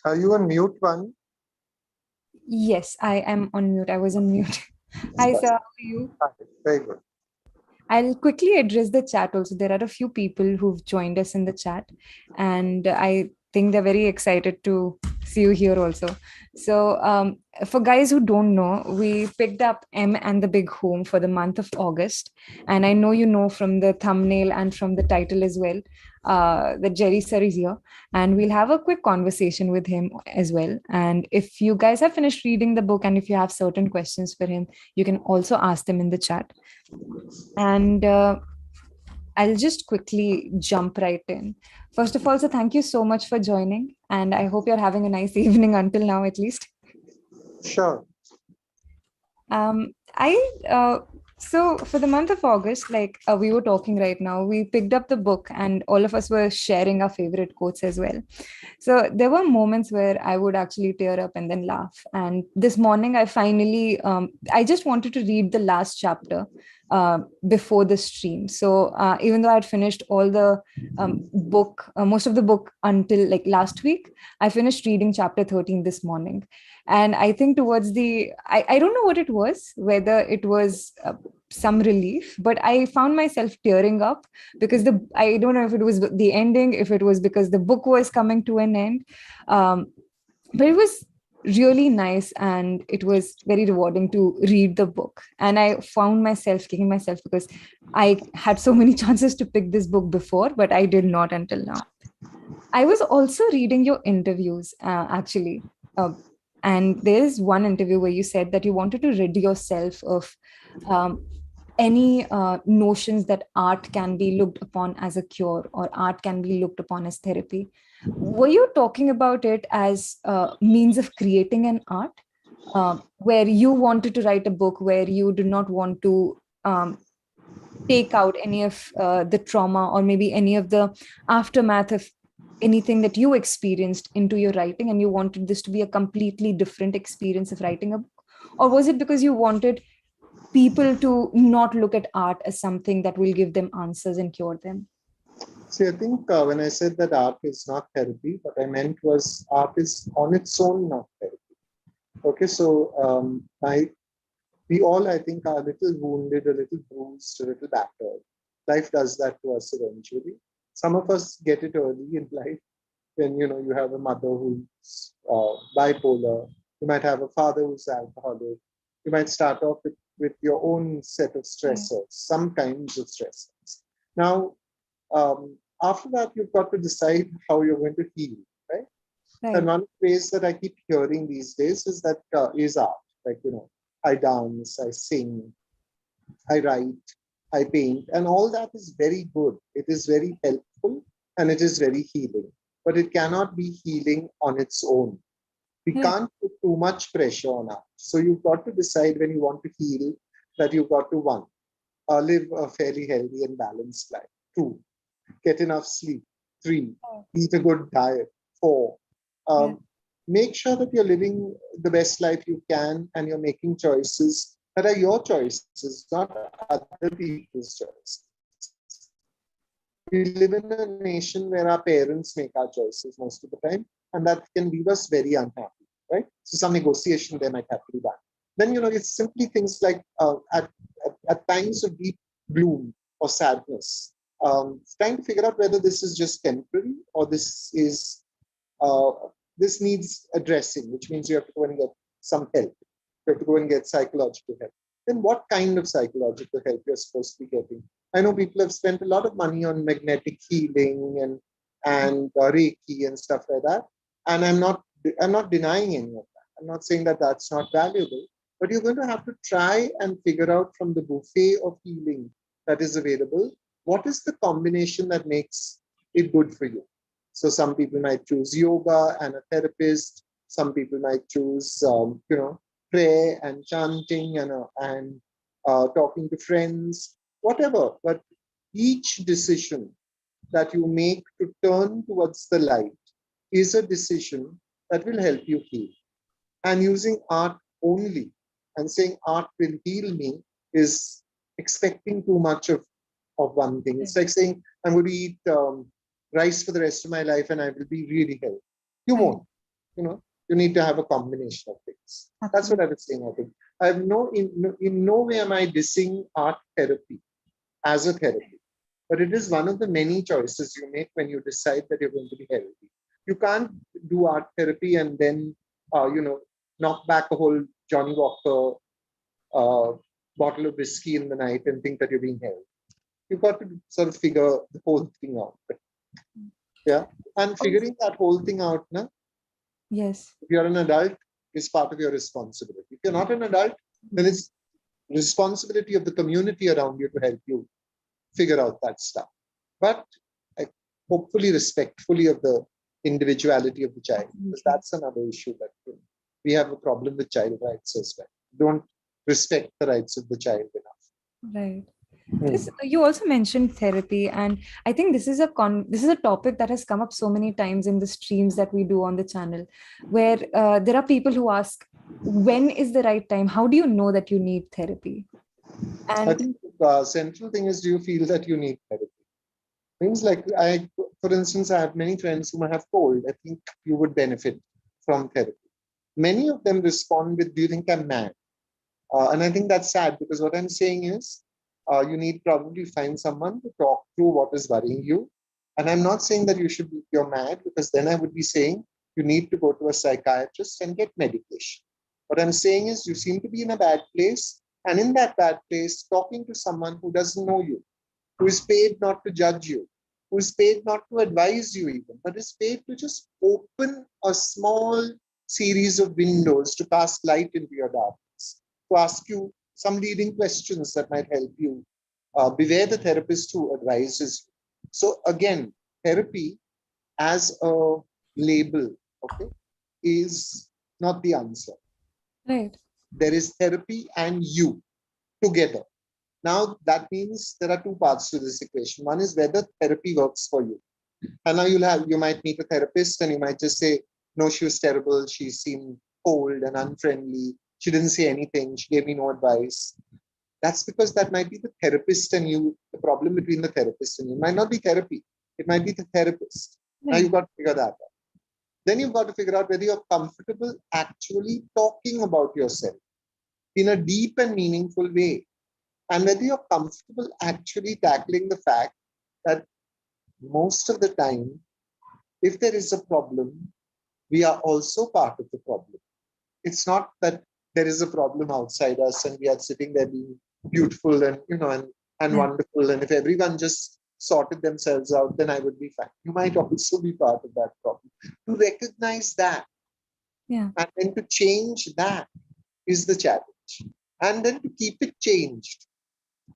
Are you on mute, one? Yes, I am on mute. I was on mute. Hi, sir. How are you? Very good. I'll quickly address the chat also. There are a few people who've joined us in the chat, and I think they're very excited to see you here also. So, for guys who don't know, we picked up M and the Big Home for the month of August. And I know you know from the thumbnail and from the title as well that Jerry sir is here. And we'll have a quick conversation with him as well. And if you guys have finished reading the book and if you have certain questions for him, you can also ask them in the chat. And I'll just quickly jump right in. First of all, so thank you so much for joining. And I hope you're having a nice evening until now, at least. Sure. So for the month of August, like we were talking right now, we picked up the book and all of us were sharing our favorite quotes as well. So there were moments where I would actually tear up and then laugh. And this morning, I just wanted to read the last chapter before the stream. So even though I had finished all the most of the book until like last week, I finished reading chapter 13 this morning. And I think towards I don't know what it was, whether it was some relief, but I found myself tearing up because I don't know if it was the ending, if it was because the book was coming to an end. But it was really nice and it was very rewarding to read the book. And I found myself kicking myself because I had so many chances to pick this book before, but I did not until now. I was also reading your interviews, actually. And there is one interview where you said that you wanted to rid yourself of um, any notions that art can be looked upon as a cure or art can be looked upon as therapy. Were you talking about it as a means of creating an art, where you wanted to write a book where you do not want to take out any of the trauma or maybe any of the aftermath of anything that you experienced into your writing, and you wanted this to be a completely different experience of writing a book? Or was it because you wanted people to not look at art as something that will give them answers and cure them? See, I think when I said that art is not therapy, what I meant was art is on its own not therapy. Okay, so we all, I think, are a little wounded, a little bruised, a little battered. Life does that to us eventually. Some of us get it early in life when you have a mother who's bipolar. You might have a father who's alcoholic. You might start off with your own set of stressors, some kinds of stressors. Now, after that, you've got to decide how you're going to heal, right? And one of the ways that I keep hearing these days is that is art. Like, I dance, I sing, I write, I paint, and all that is very good. It is very helpful and it is very healing, but it cannot be healing on its own. We can't put too much pressure on art. So you've got to decide when you want to heal that you've got to, one, live a fairly healthy and balanced life. Two, get enough sleep. Three, eat a good diet. Four, make sure that you're living the best life you can and you're making choices that are your choices, not other people's choices. We live in a nation where our parents make our choices most of the time, and that can leave us very unhappy, right? So some negotiation there might have to be done. Then, it's simply things like at times of deep gloom or sadness, trying to figure out whether this is just temporary or this needs addressing, which means you have to go and get some help. You have to go and get psychological help. Then what kind of psychological help you're supposed to be getting? I know people have spent a lot of money on magnetic healing and Reiki and stuff like that. And I'm not denying any of that. I'm not saying that that's not valuable, but you're going to have to try and figure out from the buffet of healing that is available, what is the combination that makes it good for you? So some people might choose yoga and a therapist. Some people might choose, prayer and chanting and talking to friends, whatever. But each decision that you make to turn towards the light is a decision that will help you heal. And using art only and saying art will heal me is expecting too much of one thing. It's like saying I'm going to eat rice for the rest of my life and I will be really healthy. You won't. you need to have a combination of things. That's what I was saying. I think I have in no way am I dissing art therapy as a therapy, but it is one of the many choices you make when you decide that you're going to be healthy. You can't do art therapy and then, knock back a whole Johnny Walker bottle of whiskey in the night and think that you're being healthy. You've got to sort of figure the whole thing out. Yeah. And figuring that whole thing out, yes, if you're an adult, is part of your responsibility. If you're not an adult, then it's responsibility of the community around you to help you figure out that stuff. But hopefully respectfully of the individuality of the child, because that's another issue that we have a problem with child rights as well. Don't respect the rights of the child enough. right. You also mentioned therapy, and I think this is a topic that has come up so many times in the streams that we do on the channel, where there are people who ask, when is the right time? How do you know that you need therapy? And I think the central thing is, do you feel that you need therapy? Things like, for instance, I have many friends whom I have told, I think you would benefit from therapy. Many of them respond with, do you think I'm mad? And I think that's sad, because what I'm saying is, you need probably find someone to talk through what is worrying you. And I'm not saying that you're mad, because then I would be saying you need to go to a psychiatrist and get medication. What I'm saying is, you seem to be in a bad place. And in that bad place, talking to someone who doesn't know you, who is paid not to judge you, who is paid not to advise you even, but is paid to just open a small series of windows to cast light into your darkness, to ask you some leading questions that might help you. Beware the therapist who advises you. So again, therapy as a label, okay, is not the answer. right. There is therapy and you together. Now, that means there are two parts to this equation. One is whether therapy works for you. And now you might meet a therapist and you might just say, no, she was terrible. She seemed cold and unfriendly. She didn't say anything. She gave me no advice. That's because that might be the therapist and you, the problem between the therapist and you. It might not be therapy. It might be the therapist. Now you've got to figure that out. Then you've got to figure out whether you're comfortable actually talking about yourself in a deep and meaningful way. And whether you're comfortable actually tackling the fact that most of the time, if there is a problem, we are also part of the problem. It's not that there is a problem outside us and we are sitting there being beautiful and wonderful. And if everyone just sorted themselves out, then I would be fine. You might also be part of that problem. To recognize that, and then to change that is the challenge. And then to keep it changed.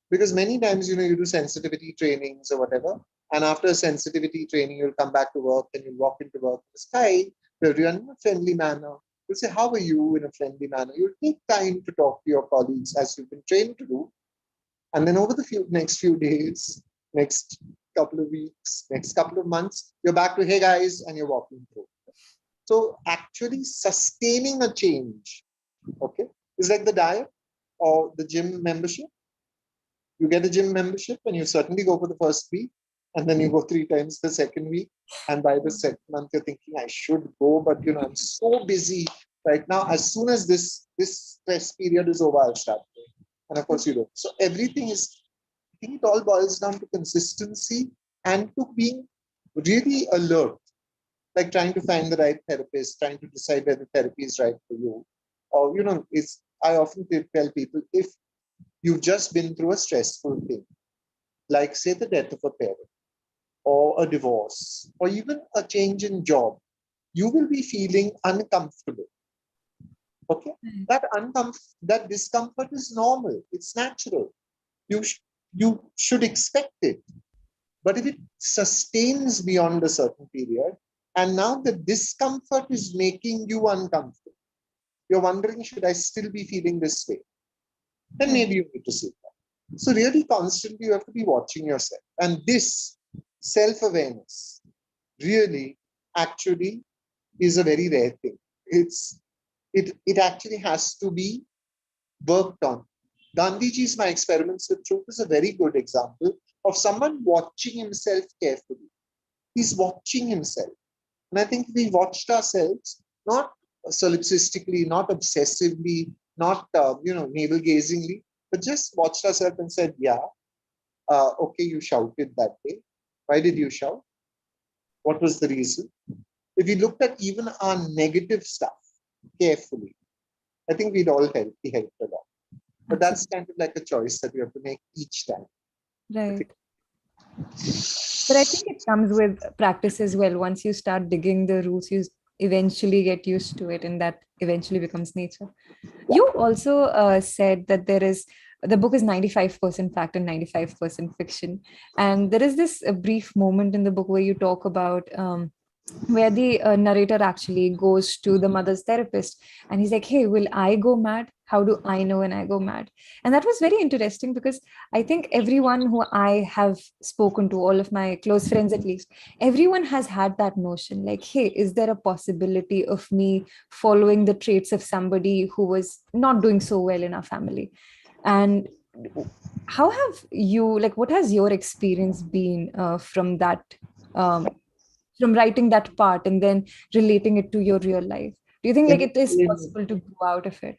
Because many times, you do sensitivity trainings or whatever, and after a sensitivity training, you'll come back to work and you'll walk into work with a hi to everyone in a friendly manner. You'll say, how are you, in a friendly manner. You'll take time to talk to your colleagues as you've been trained to do. And then over the next few days, next couple of weeks, next couple of months, you're back to, hey guys, and you're walking through. So actually sustaining a change, okay, is like the diet or the gym membership. You get a gym membership and you certainly go for the first week, and then you go 3 times the second week. And by the second month, you're thinking, I should go, but I'm so busy right now. As soon as this stress period is over, I'll start going. And of course you don't. So everything is, I think it all boils down to consistency and to being really alert, like trying to find the right therapist, trying to decide whether therapy is right for you. Or, I often tell people, if you've just been through a stressful thing, like say the death of a parent, or a divorce, or even a change in job, you will be feeling uncomfortable. Okay? That discomfort is normal. It's natural. You should expect it. But if it sustains beyond a certain period, and now the discomfort is making you uncomfortable, you're wondering, should I still be feeling this way? Then maybe you need to seek that. So really constantly you have to be watching yourself. And this self-awareness really actually is a very rare thing. It actually has to be worked on. Gandhiji's My Experiments with Truth is a very good example of someone watching himself carefully. He's watching himself. And I think if we watched ourselves, not solipsistically, not obsessively, not navel gazingly, but just watched ourselves and said, yeah, okay, you shouted that day. Why did you shout? What was the reason? If we looked at even our negative stuff carefully, I think we'd all be helped a lot. But that's kind of like a choice that we have to make each time. Right. But I think it comes with practice as well. Once you start digging the roots, you eventually get used to it, and that eventually becomes nature. You also said that the book is 95% fact and 95% fiction. And there is this brief moment in the book where you talk about where the narrator actually goes to the mother's therapist and he's like, hey, will I go mad? How do I know when I go mad? And that was very interesting because I think everyone who I have spoken to, all of my close friends at least, everyone has had that notion like, hey, is there a possibility of me following the traits of somebody who was not doing so well in our family? And how have you, like, what has your experience been from that? From writing that part and then relating it to your real life, do you think like it is possible to grow out of it?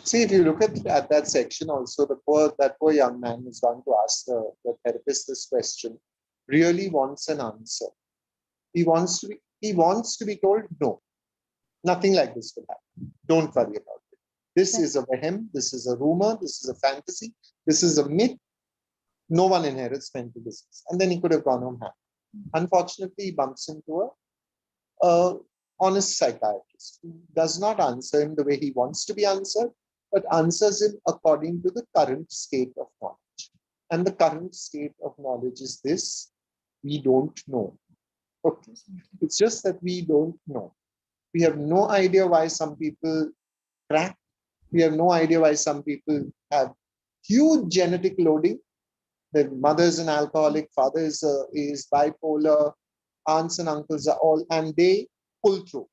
See, if you look at that section also, that poor young man who's going to ask the therapist this question really wants an answer. He wants to be told no, nothing like this will happen. Don't worry about it. This is a vaibhav, this is a rumor, this is a fantasy, this is a myth. No one inherits mental disease. And then he could have gone home happy. Unfortunately, he bumps into a honest psychiatrist who does not answer him the way he wants to be answered, but answers him according to the current state of knowledge. And the current state of knowledge is this: we don't know. Okay. It's just that we don't know. We have no idea why some people crack. We have no idea why some people have huge genetic loading. The mother is an alcoholic, father is bipolar, aunts and uncles are all, and they pull through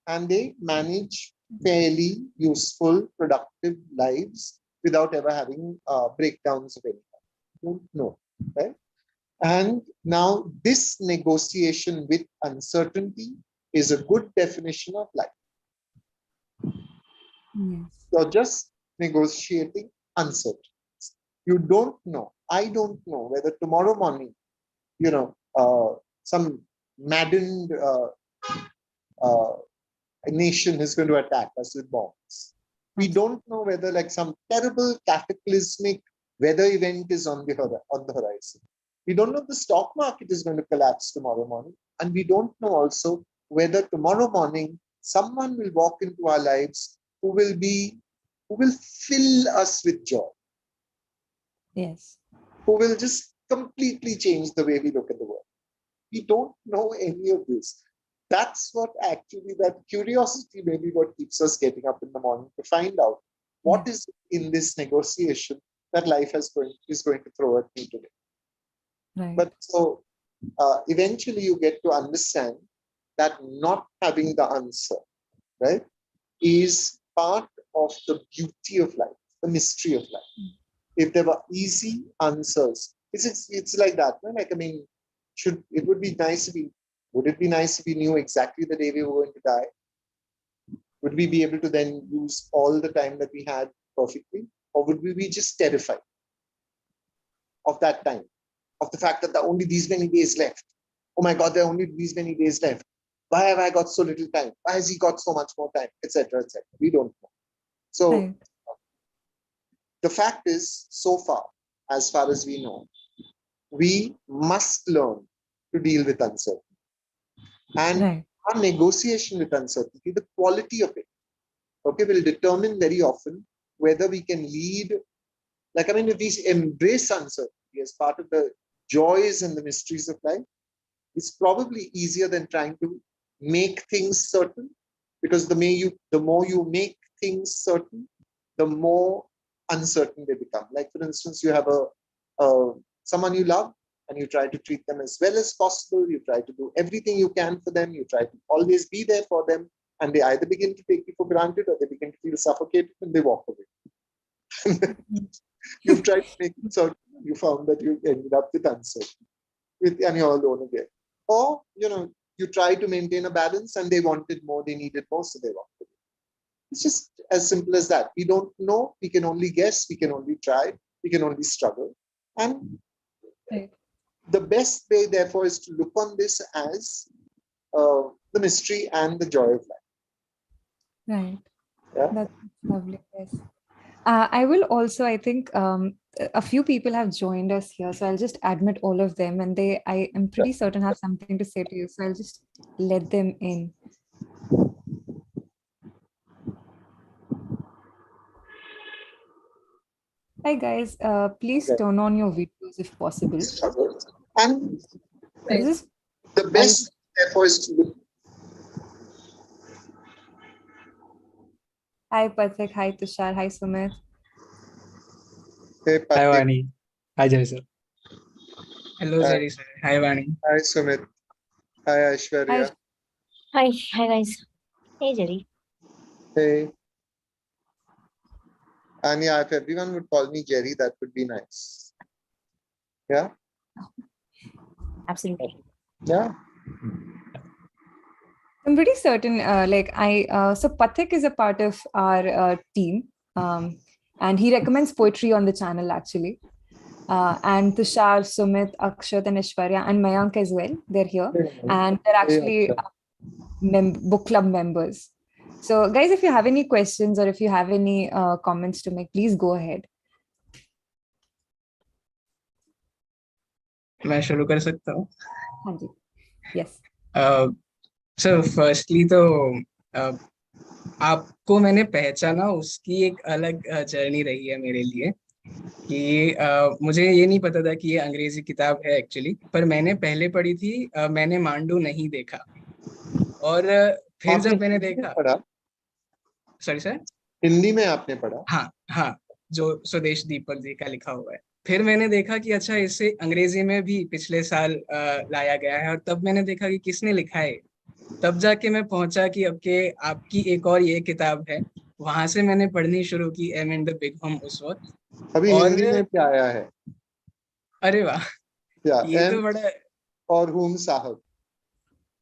and they manage fairly useful, productive lives without ever having breakdowns of any kind. Don't know, right? And now this negotiation with uncertainty is a good definition of life. Yes. You're just negotiating uncertainty. You don't know. I don't know whether tomorrow morning, some maddened nation is going to attack us with bombs. We don't know whether like some terrible cataclysmic weather event is on the horizon. We don't know if the stock market is going to collapse tomorrow morning. And we don't know also whether tomorrow morning someone will walk into our lives who will fill us with joy. Yes. Who will just completely change the way we look at the world. We don't know any of this. That's what actually, that curiosity may be what keeps us getting up in the morning to find out what is in this negotiation that life is going to throw at me today. Right. But so eventually you get to understand that not having the answer, right, is part of the beauty of life, the mystery of life. If there were easy answers, it's like that. No? Like, I mean, would it be nice if we knew exactly the day we were going to die? Would we be able to then use all the time that we had perfectly? Or would we be just terrified of that time? Of the fact that there are only these many days left. Oh my God, there are only these many days left. Why have I got so little time? Why has he got so much more time? Etc. Etc. We don't know. So the fact is, so far as we know, we must learn to deal with uncertainty. And our negotiation with uncertainty, the quality of it, okay, will determine very often whether we can lead. Like, I mean, if we embrace uncertainty as part of the joys and the mysteries of life, it's probably easier than trying to make things certain, because the more you make things certain, the more uncertain they become. Like, for instance, you have someone you love and you try to treat them as well as possible. You try to do everything you can for them. You try to always be there for them. And they either begin to take you for granted or they begin to feel suffocated and they walk away. You've tried to make it certain. You found that you ended up with uncertainty and you're alone again. Or, you try to maintain a balance, and they wanted more, they needed more, so they wanted it. It's just as simple as that. We don't know, we can only guess, we can only try, we can only struggle. And Right. the best way, therefore, is to look on this as the mystery and the joy of life. Right. Yeah? That's lovely. Yes. I will also, I think a few people have joined us here, so I'll just admit all of them, and I am pretty certain have something to say to you. So I'll just let them in. Hi guys, please Okay. turn on your videos if possible. Struggle. And I'll just, the I'll, best, therefore, is to look. Hi Pathik, hi Tushar, hi Sumit. Hey, Hi, Patrick. Vani. Hi, Jai sir. Hello, Hi. Jerry sir. Hi, Vani. Hi, Sumit. Hi, Hi, Aishwarya. Hi guys. Hey Jerry. Hey. And yeah, if everyone would call me Jerry, that would be nice. Yeah? Absolutely. Yeah. I'm pretty certain, so Pathik is a part of our team, and he recommends poetry on the channel actually. And Tushar, Sumit, Akshat, and Ishwarya, and Mayank as well. They're here, and they're actually book club members. So, guys, if you have any questions or if you have any comments to make, please go ahead. मैं शुरू कर सकता हूँ. हाँ जी. Yes. Sir firstly तो आपको मैंने पहचाना, उसकी एक अलग जर्नी रही है मेरे लिए कि मुझे ये नहीं पता था कि ये अंग्रेजी किताब है एक्चुअली, पर मैंने पहले पढ़ी थी मैंने मांडू नहीं देखा, और फिर जब मैंने देखा. पढ़ा? सॉरी सर, हिंदी में आपने पढ़ा? हाँ, जो स्वदेश दीपक जी का लिखा हुआ है. फिर मैंने देखा कि अच्छा, इसे अंग्रेजी में भी पिछले साल लाया गया है, और तब मैंने देखा कि किसने लिखा है. तब जाके मैं पहुंचा कि अब के आपकी एक और ये किताब है. वहां से मैंने पढ़नी शुरू की M and the big home उस वक्त. अभी और हिंदी में क्या आया है? अरे वाह, ये तो बड़ा. और होम साहब.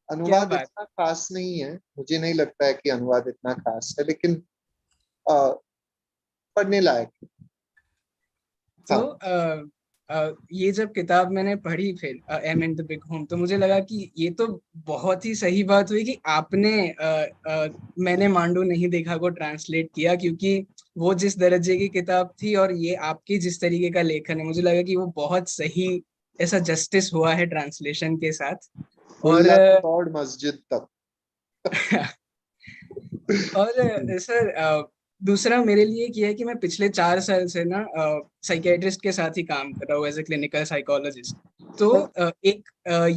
अनुवाद इतना खास नहीं है, मुझे नहीं लगता है कि अनुवाद इतना खास है, लेकिन पढ़ने लायक. तो ये जब किताब मैंने पढ़ी फिर M and the big home, तो मुझे लगा कि ये तो बहुत ही सही बात हुई कि आपने मैंने मांडू नहीं देखा को ट्रांसलेट किया, क्योंकि वो जिस दर्जे की किताब थी और ये आपकी जिस तरीके का लेखन है, मुझे लगा कि वो बहुत सही, ऐसा जस्टिस हुआ है ट्रांसलेशन के साथ. और मस्जिद तक. और सर दूसरा मेरे लिए किया है कि मैं पिछले 4 साल से ना साइकियाट्रिस्ट के साथ ही काम कर रहा हूँ एज ए क्लिनिकल साइकोलॉजिस्ट. तो एक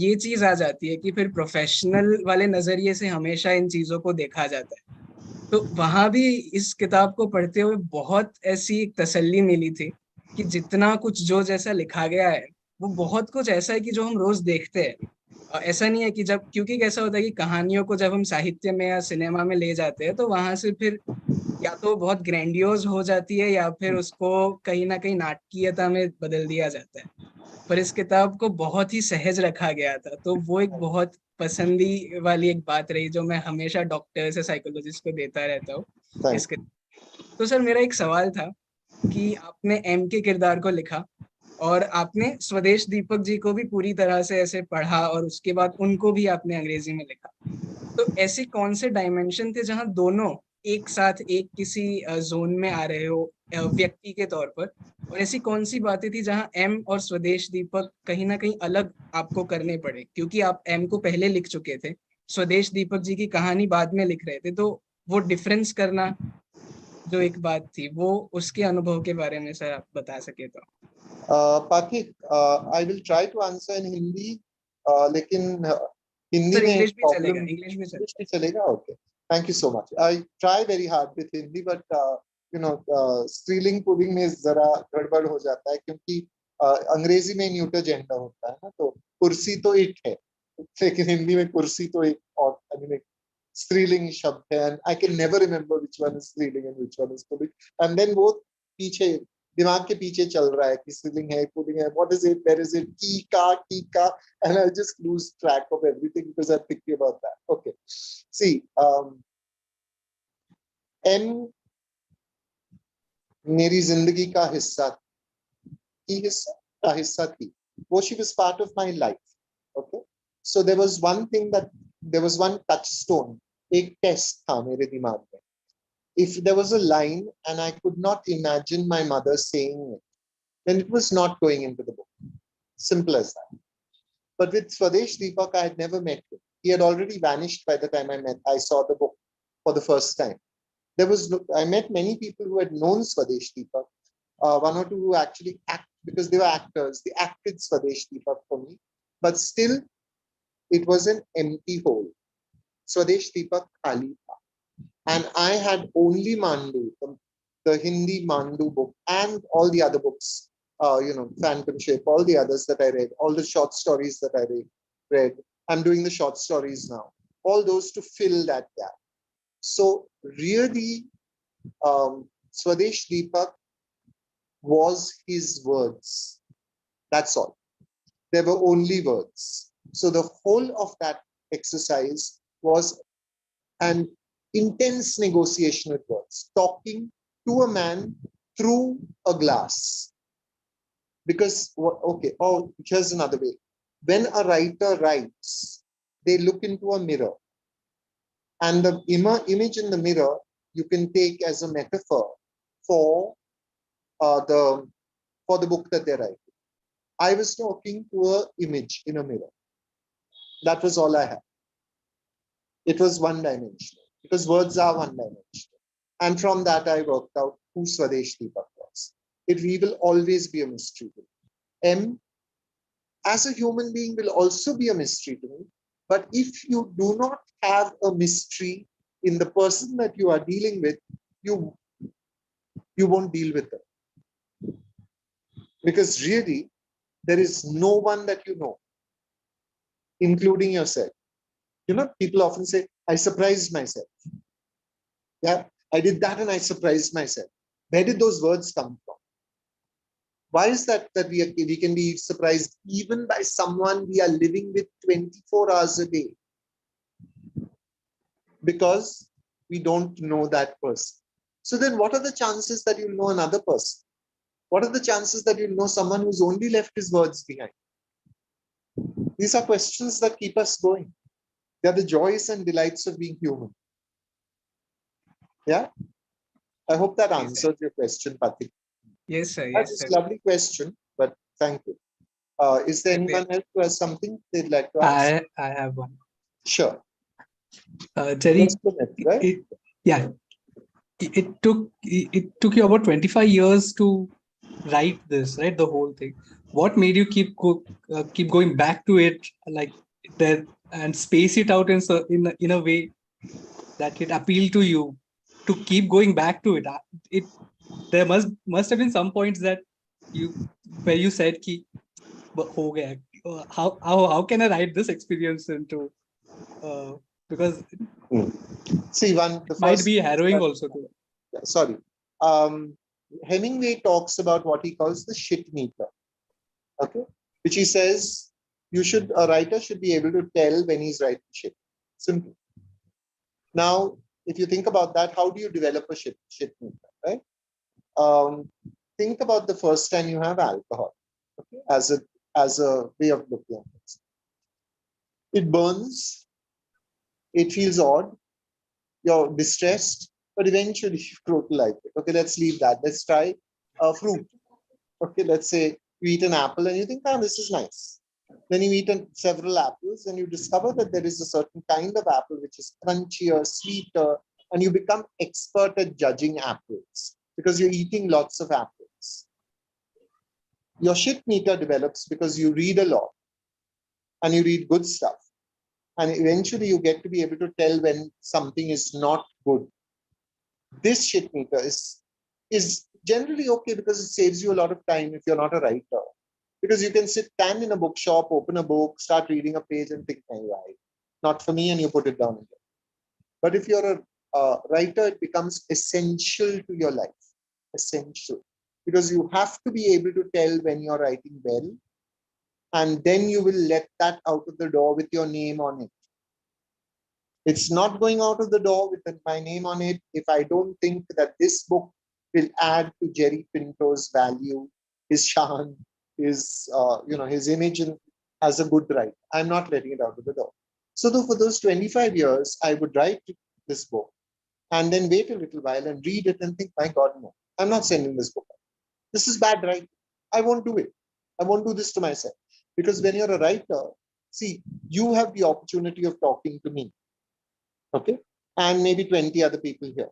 ये चीज आ जाती है कि फिर प्रोफेशनल वाले नजरिए से हमेशा इन चीजों को देखा जाता है. तो वहां भी इस किताब को पढ़ते हुए बहुत ऐसी एक तसल्ली मिली थी कि जितना कुछ जो जैसा लिखा गया है, वो बहुत कुछ ऐसा है कि जो हम रोज देखते हैं. ऐसा नहीं है कि जब, क्योंकि कैसा होता है कि कहानियों को जब हम साहित्य में या सिनेमा में ले जाते हैं, तो वहां से फिर या तो बहुत ग्रैंडियोज हो जाती है या फिर उसको कहीं ना कहीं नाटकीयता में बदल दिया जाता है. पर इस किताब को बहुत ही सहज रखा गया था, तो वो एक बहुत पसंदी वाली एक बात रही जो मैं हमेशा डॉक्टर से साइकोलॉजिस्ट को देता रहता हूँ इसके. तो सर मेरा एक सवाल था कि आपने एम के किरदार को लिखा और आपने स्वदेश दीपक जी को भी पूरी तरह से ऐसे पढ़ा और उसके बाद उनको भी आपने अंग्रेजी में लिखा. तो ऐसे कौन से डायमेंशन थे जहां दोनों एक साथ एक किसी जोन में आ रहे हो व्यक्ति के तौर पर, और ऐसी कौन सी बातें थी जहां एम और स्वदेश दीपक कहीं ना कहीं अलग आपको करने पड़े, क्योंकि आप एम को पहले लिख चुके थे, स्वदेश दीपक जी की कहानी बाद में लिख रहे थे, तो वो डिफरेंस करना जो एक बात थी, वो उसके अनुभव के बारे में सर आप बता सके तो. Pathik, I will try to answer in Hindi, लेकिन हिंदी सर में इंग्लिश भी प्रॉब्लम. चलेगा, इंग्लिश भी चलेगा. इंग्लिश भी चलेगा. Okay, thank you so much. I try very hard with Hindi, but you know स्त्रीलिंग पुलिंग में जरा गड़बड़ हो जाता है, क्योंकि अंग्रेजी में न्यूटर जेंडर होता है ना, तो कुर्सी तो एक है, लेकिन हिंदी में कुर्सी तो एक और स्त्रीलिंग शब्द है, and I can never remember which one is स्त्रीलिंग एंड व्हिच वन इज पुल्लिंग, एंड देन वो पीछे दिमाग के पीछे चल रहा है कि स्विलिंग है, पुलिंग है, what is it, where is it, की का, and I just lose track of everything because I'm thinking about that. Okay, see, M मेरी जिंदगी का हिस्सा थी. वो she was part of my life. Okay, so there was one touchstone, एक test था मेरे दिमाग में. If there was a line and I could not imagine my mother saying it, then it was not going into the book. Simple as that. But with Swadesh Deepak, I had never met him. He had already vanished by the time I saw the book for the first time. I met many people who had known Swadesh Deepak. One or two who actually because they were actors. They acted Swadesh Deepak for me. But still, it was an empty hole. Swadesh Deepak khali tha. And I had only Mandu, the Hindi Mandu book, and all the other books, Phantom Shape, all the others that I read, all the short stories that I read. I'm doing the short stories now. All those to fill that gap. So really, Swadesh Deepak was his words. That's all. There were only words. So the whole of that exercise was an intense negotiation with words, talking to a man through a glass. Because, okay, here's another way. When a writer writes, they look into a mirror. And the image in the mirror, you can take as a metaphor for the book that they're writing. I was talking to an image in a mirror. That was all I had. It was one-dimensional, because words are one-dimensional. And from that, I worked out who Swadesh Deepak was. He will always be a mystery to me. M, as a human being, will also be a mystery to me. But if you do not have a mystery in the person that you are dealing with, you won't deal with them. Because really, there is no one that you know, including yourself. People often say, I surprised myself. Yeah, I did that and I surprised myself. Where did those words come from? Why is that we can be surprised even by someone we are living with 24 hours a day? Because we don't know that person. So then what are the chances that you'll know another person? What are the chances that you'll know someone who's only left his words behind? These are questions that keep us going. They are the joys and delights of being human. Yeah? I hope that answers your question, Patik. Yes, sir. That's Yes, a sir. lovely question, but thank you. Is there anyone else who has something they'd like to ask? I have one. Sure. Jerry, Just a minute, right? it took you about 25 years to write this, right? The whole thing. What made you keep going back to it like that and space it out in a way that it appealed to you to keep going back to it? There must have been some points that where you said ki ho gaya. How can I write this experience into because See, it might be harrowing also too. Sorry. Hemingway talks about what he calls the shit meter. Okay, which he says a writer should be able to tell when he's writing shit. Simple. Now, if you think about that, how do you develop a shit meter, right? Think about the first time you have alcohol, okay, as a way of looking at it. It burns, it feels odd, you're distressed, but eventually you grow to like it. Okay, let's leave that. Let's try fruit. Okay, let's say you eat an apple and you think, this is nice. Then you eat several apples and you discover that there is a certain kind of apple which is crunchier, sweeter, and you become expert at judging apples because you're eating lots of apples. Your shit meter develops because you read a lot and you read good stuff. And eventually you get to be able to tell when something is not good. This shit meter is generally okay because it saves you a lot of time if you're not a writer. Because you can stand in a bookshop, open a book, start reading a page and think, right, not for me, and you put it down again. But if you're a writer, it becomes essential to your life. Essential. because you have to be able to tell when you're writing well, and then you will let that out of the door with your name on it. It's not going out of the door with my name on it if I don't think that this book will add to Jerry Pinto's value, his charm, his his image as a good writer. I'm not letting it out of the door. So for those 25 years, I would write this book and then wait a little while and read it and think, my God, no, I'm not sending this book out. This is bad writing. I won't do it. I won't do this to myself. Because when you're a writer, see, you have the opportunity of talking to me. Okay, and maybe 20 other people here.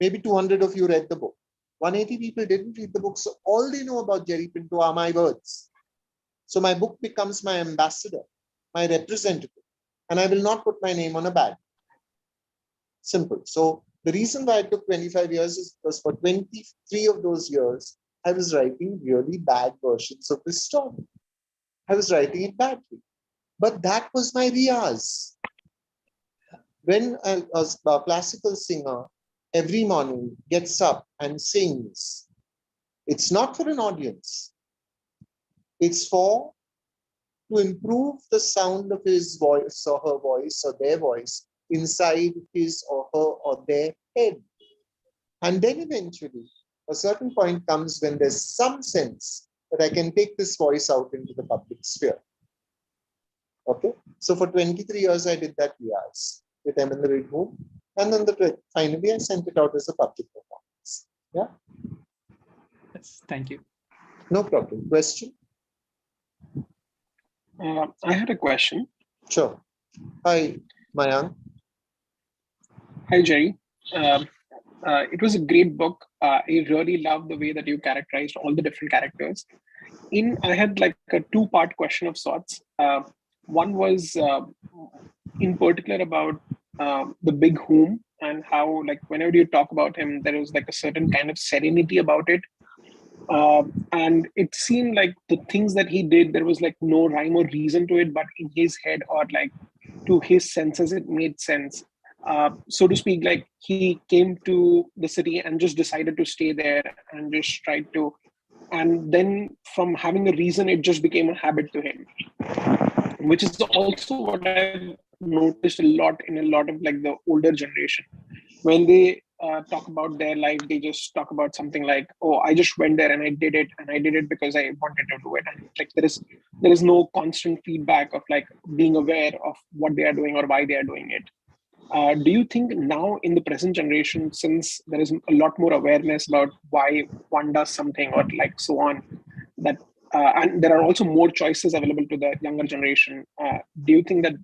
Maybe 200 of you read the book. 180 people didn't read the book. So all they know about Jerry Pinto are my words. So my book becomes my ambassador, my representative, and I will not put my name on a bag. Simple. So the reason why it took 25 years is because for 23 of those years, I was writing really bad versions of this story. I was writing it badly. But that was my riyaz. When a classical singer every morning gets up and sings, it's not for an audience. It's to improve the sound of his voice or her voice or their voice inside his or her or their head. And then eventually, a certain point comes when there's some sense that I can take this voice out into the public sphere. Okay, so for 23 years, I did that riyaz with them in the Hoom. And then finally, I sent it out as a public performance. Yeah. Yes, thank you. No problem. Question? I had a question. Sure. Hi, Mayank. Hi, Jerry. It was a great book. I really love the way that you characterized all the different characters. I had like a two-part question of sorts. One was in particular about the big Hoom and how, like, whenever you talk about him, there was like a certain kind of serenity about it. And it seemed like the things that he did, there was like no rhyme or reason to it, but in his head or like to his senses, it made sense. So to speak, like he came to the city and just decided to stay there and just tried to, and then from having a reason, it just became a habit to him, which is also what I've noticed a lot in a lot of like the older generation. When they talk about their life, they just talk about something like, oh, I just went there and I did it because I wanted to do it. And like there is no constant feedback of like being aware of what they are doing or why they are doing it. Do you think now in the present generation, since there is a lot more awareness about why one does something or like so on, that and there are also more choices available to the younger generation, do you think that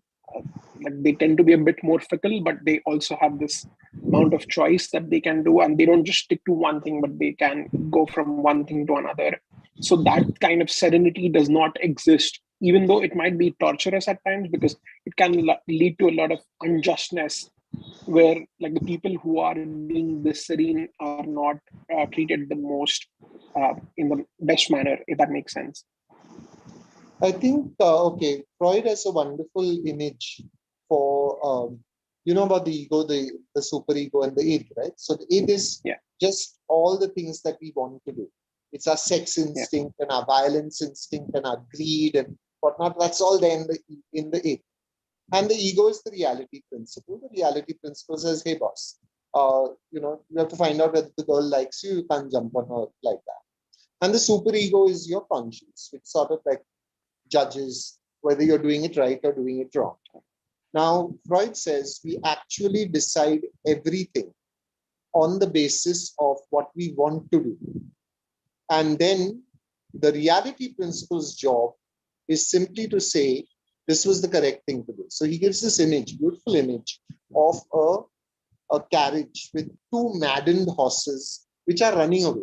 like they tend to be a bit more fickle, but they also have this amount of choice that they can do, and they don't just stick to one thing, but they can go from one thing to another? So that kind of serenity does not exist, even though it might be torturous at times, because it can lead to a lot of unjustness where like the people who are being this serene are not treated the most in the best manner, if that makes sense. I think, okay, Freud has a wonderful image for, about the ego, the superego and the id, right? So the id is just all the things that we want to do. It's our sex instinct and our violence instinct and our greed and whatnot. That's all there in the id. And the ego is the reality principle. The reality principle says, hey, boss, you have to find out whether the girl likes you. You can't jump on her like that. And the superego is your conscience, which sort of like judges whether you're doing it right or doing it wrong. Now, Freud says we actually decide everything on the basis of what we want to do. And then the reality principle's job is simply to say, this was the correct thing to do. So he gives this image, beautiful image of a carriage with two maddened horses which are running away.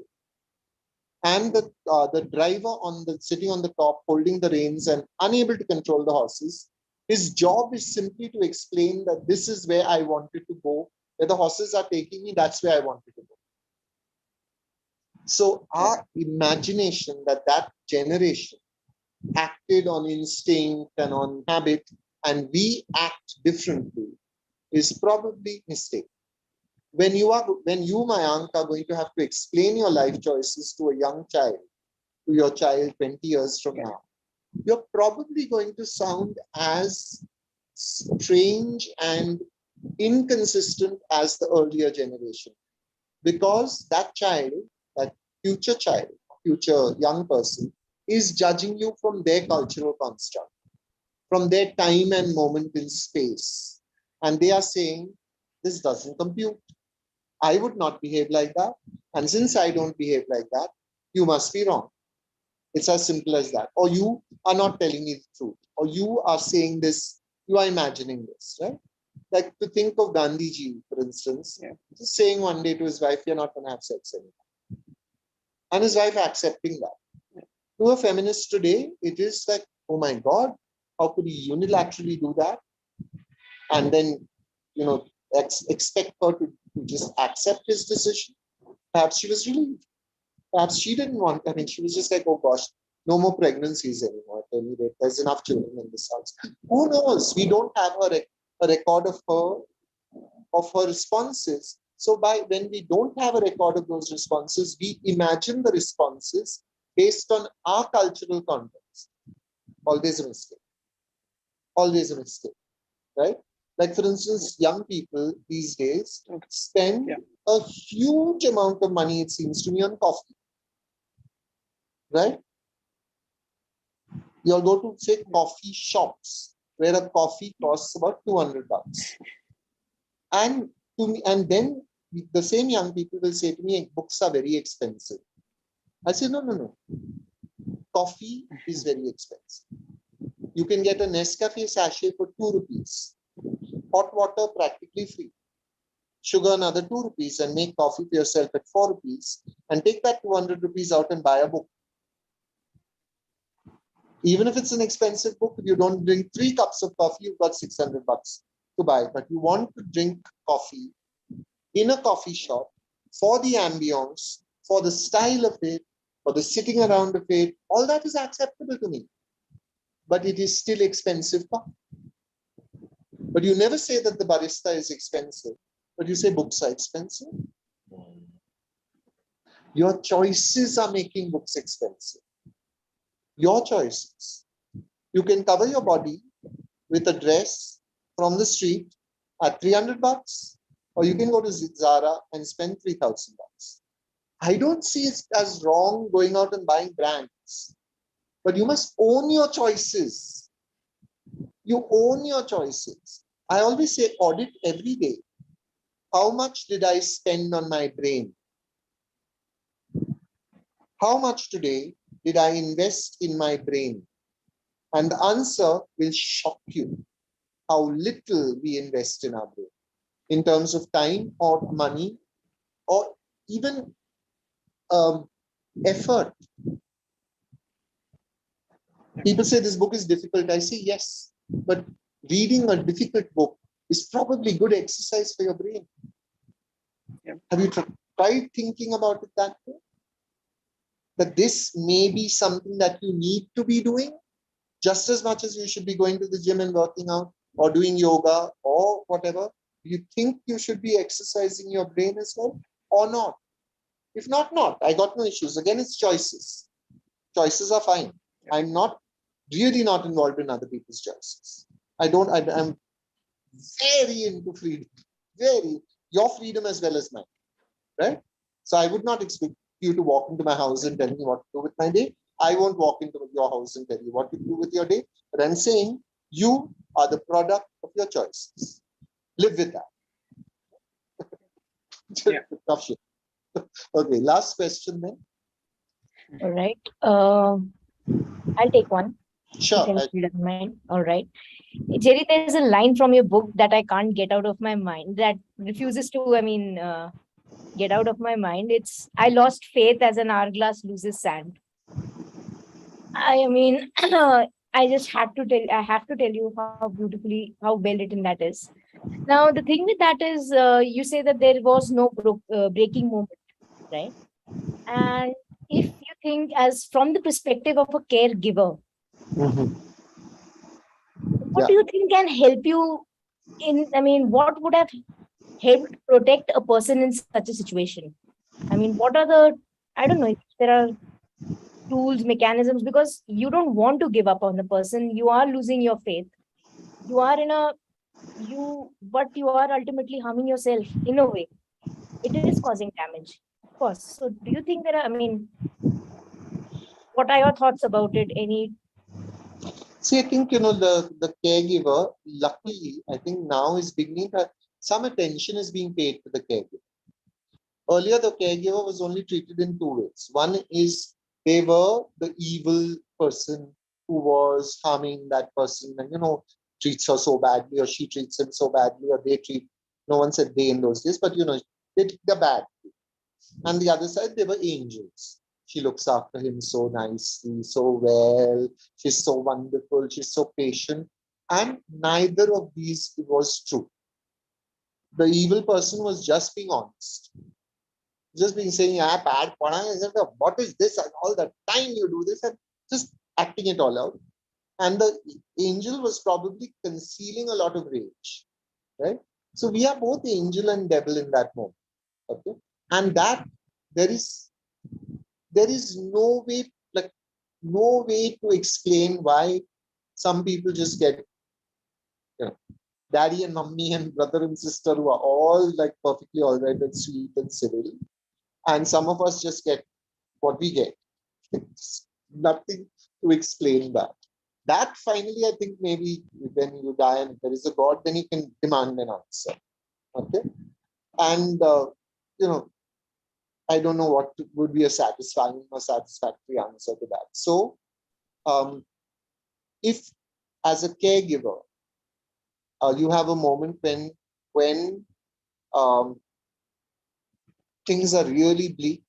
And the driver sitting on the top, holding the reins and unable to control the horses, his job is simply to explain that this is where I wanted to go, where the horses are taking me, that's where I wanted to go. So our imagination that generation acted on instinct and on habit, and we act differently, is probably mistaken. when you, Mayank, are going to have to explain your life choices to a young child, to your child 20 years from now, you're probably going to sound as strange and inconsistent as the earlier generation. Because that child, that future child, future young person, is judging you from their cultural construct, from their time and moment in space. And they are saying, this doesn't compute. I would not behave like that. And since I don't behave like that, you must be wrong. It's as simple as that. Or you are not telling me the truth. Or you are saying this, you are imagining this, right? Like to think of Gandhiji, for instance, just saying one day to his wife, you're not going to have sex anymore. And his wife accepting that. To a feminist today, it is like, oh my God, how could he unilaterally do that? And then, expect her to just accept his decision. Perhaps she was relieved. Perhaps she didn't want, she was just like, oh gosh, no more pregnancies anymore. At any rate, there's enough children in this house. Who knows? We don't have a record of her responses. So when we don't have a record of those responses, we imagine the responses based on our cultural context. Always a mistake. Always a mistake, right? Like for instance, young people these days spend a huge amount of money, it seems to me, on coffee, right? You'll go to, say, coffee shops where a coffee costs about $200. And then the same young people will say to me, books are very expensive. I say, no. Coffee is very expensive. You can get a Nescafe sachet for 2 rupees. Hot water practically free. Sugar another 2 rupees and make coffee for yourself at 4 rupees and take that 200 rupees out and buy a book. Even if it's an expensive book, if you don't drink 3 cups of coffee, you've got $600 to buy. But you want to drink coffee in a coffee shop for the ambience, for the style of it, for the sitting around of it, all that is acceptable to me. But it is still expensive coffee. But you never say that the barista is expensive, but you say books are expensive. Your choices are making books expensive. Your choices. You can cover your body with a dress from the street at $300, or you can go to Zara and spend $3,000. I don't see it as wrong going out and buying brands, but you must own your choices. You own your choices. I always say audit every day. How much did I spend on my brain? How much today did I invest in my brain? And the answer will shock you how little we invest in our brain in terms of time or money or even effort. People say this book is difficult. I say yes, but reading a difficult book is probably good exercise for your brain. Have you tried thinking about it that way? That this may be something that you need to be doing just as much as you should be going to the gym and working out or doing yoga or whatever. Do you think you should be exercising your brain as well or not? If not, I got no issues. Again, it's choices. Choices are fine. I'm really not involved in other people's choices. I'm very into freedom. Your freedom as well as mine. Right? So I would not expect you to walk into my house and tell me what to do with my day. I won't walk into your house and tell you what to do with your day. But I'm saying you are the product of your choices. Live with that. Tough shit. Okay, last question then. All right. I'll take one. Sure. If you don't mind. All right. Jerry, there's a line from your book that I can't get out of my mind, that refuses to, get out of my mind. It's, I lost faith as an hourglass loses sand. I just have to tell you how beautifully, how well written that is. Now, the thing with that is, you say that there was no breaking moment, right? And if you think as from the perspective of a caregiver, what do you think can help you what would have helped protect a person in such a situation? I mean, what are the, I don't know if there are tools, mechanisms, because you don't want to give up on the person. You are losing your faith. You are in a, but you are ultimately harming yourself in a way. It is causing damage, of course. So do you think there are, I mean, what are your thoughts about it? Any? See, I think, the caregiver, luckily, I think now is beginning to, some attention is being paid to the caregiver. Earlier, the caregiver was only treated in two ways. One is they were the evil person who was harming that person and, treats her so badly, or she treats him so badly, or they treat, no one said they in those days, but, they did the bad. And the other side, they were angels. She looks after him so nicely, so well. She's so wonderful. She's so patient. And neither of these was true. The evil person was just being honest. Just being saying, bad, what is this? And all the time you do this, and just acting it all out. And the angel was probably concealing a lot of rage. Right? So we are both angel and devil in that moment. Okay. And that there is no way, no way to explain why some people just get, daddy and mummy and brother and sister who are all like perfectly all right and sweet and civil, and some of us just get what we get. It's nothing to explain that. That finally, I think maybe when you die and if there is a God, then you can demand an answer. Okay, and I don't know what would be a satisfying or satisfactory answer to that. So, if as a caregiver, you have a moment when things are really bleak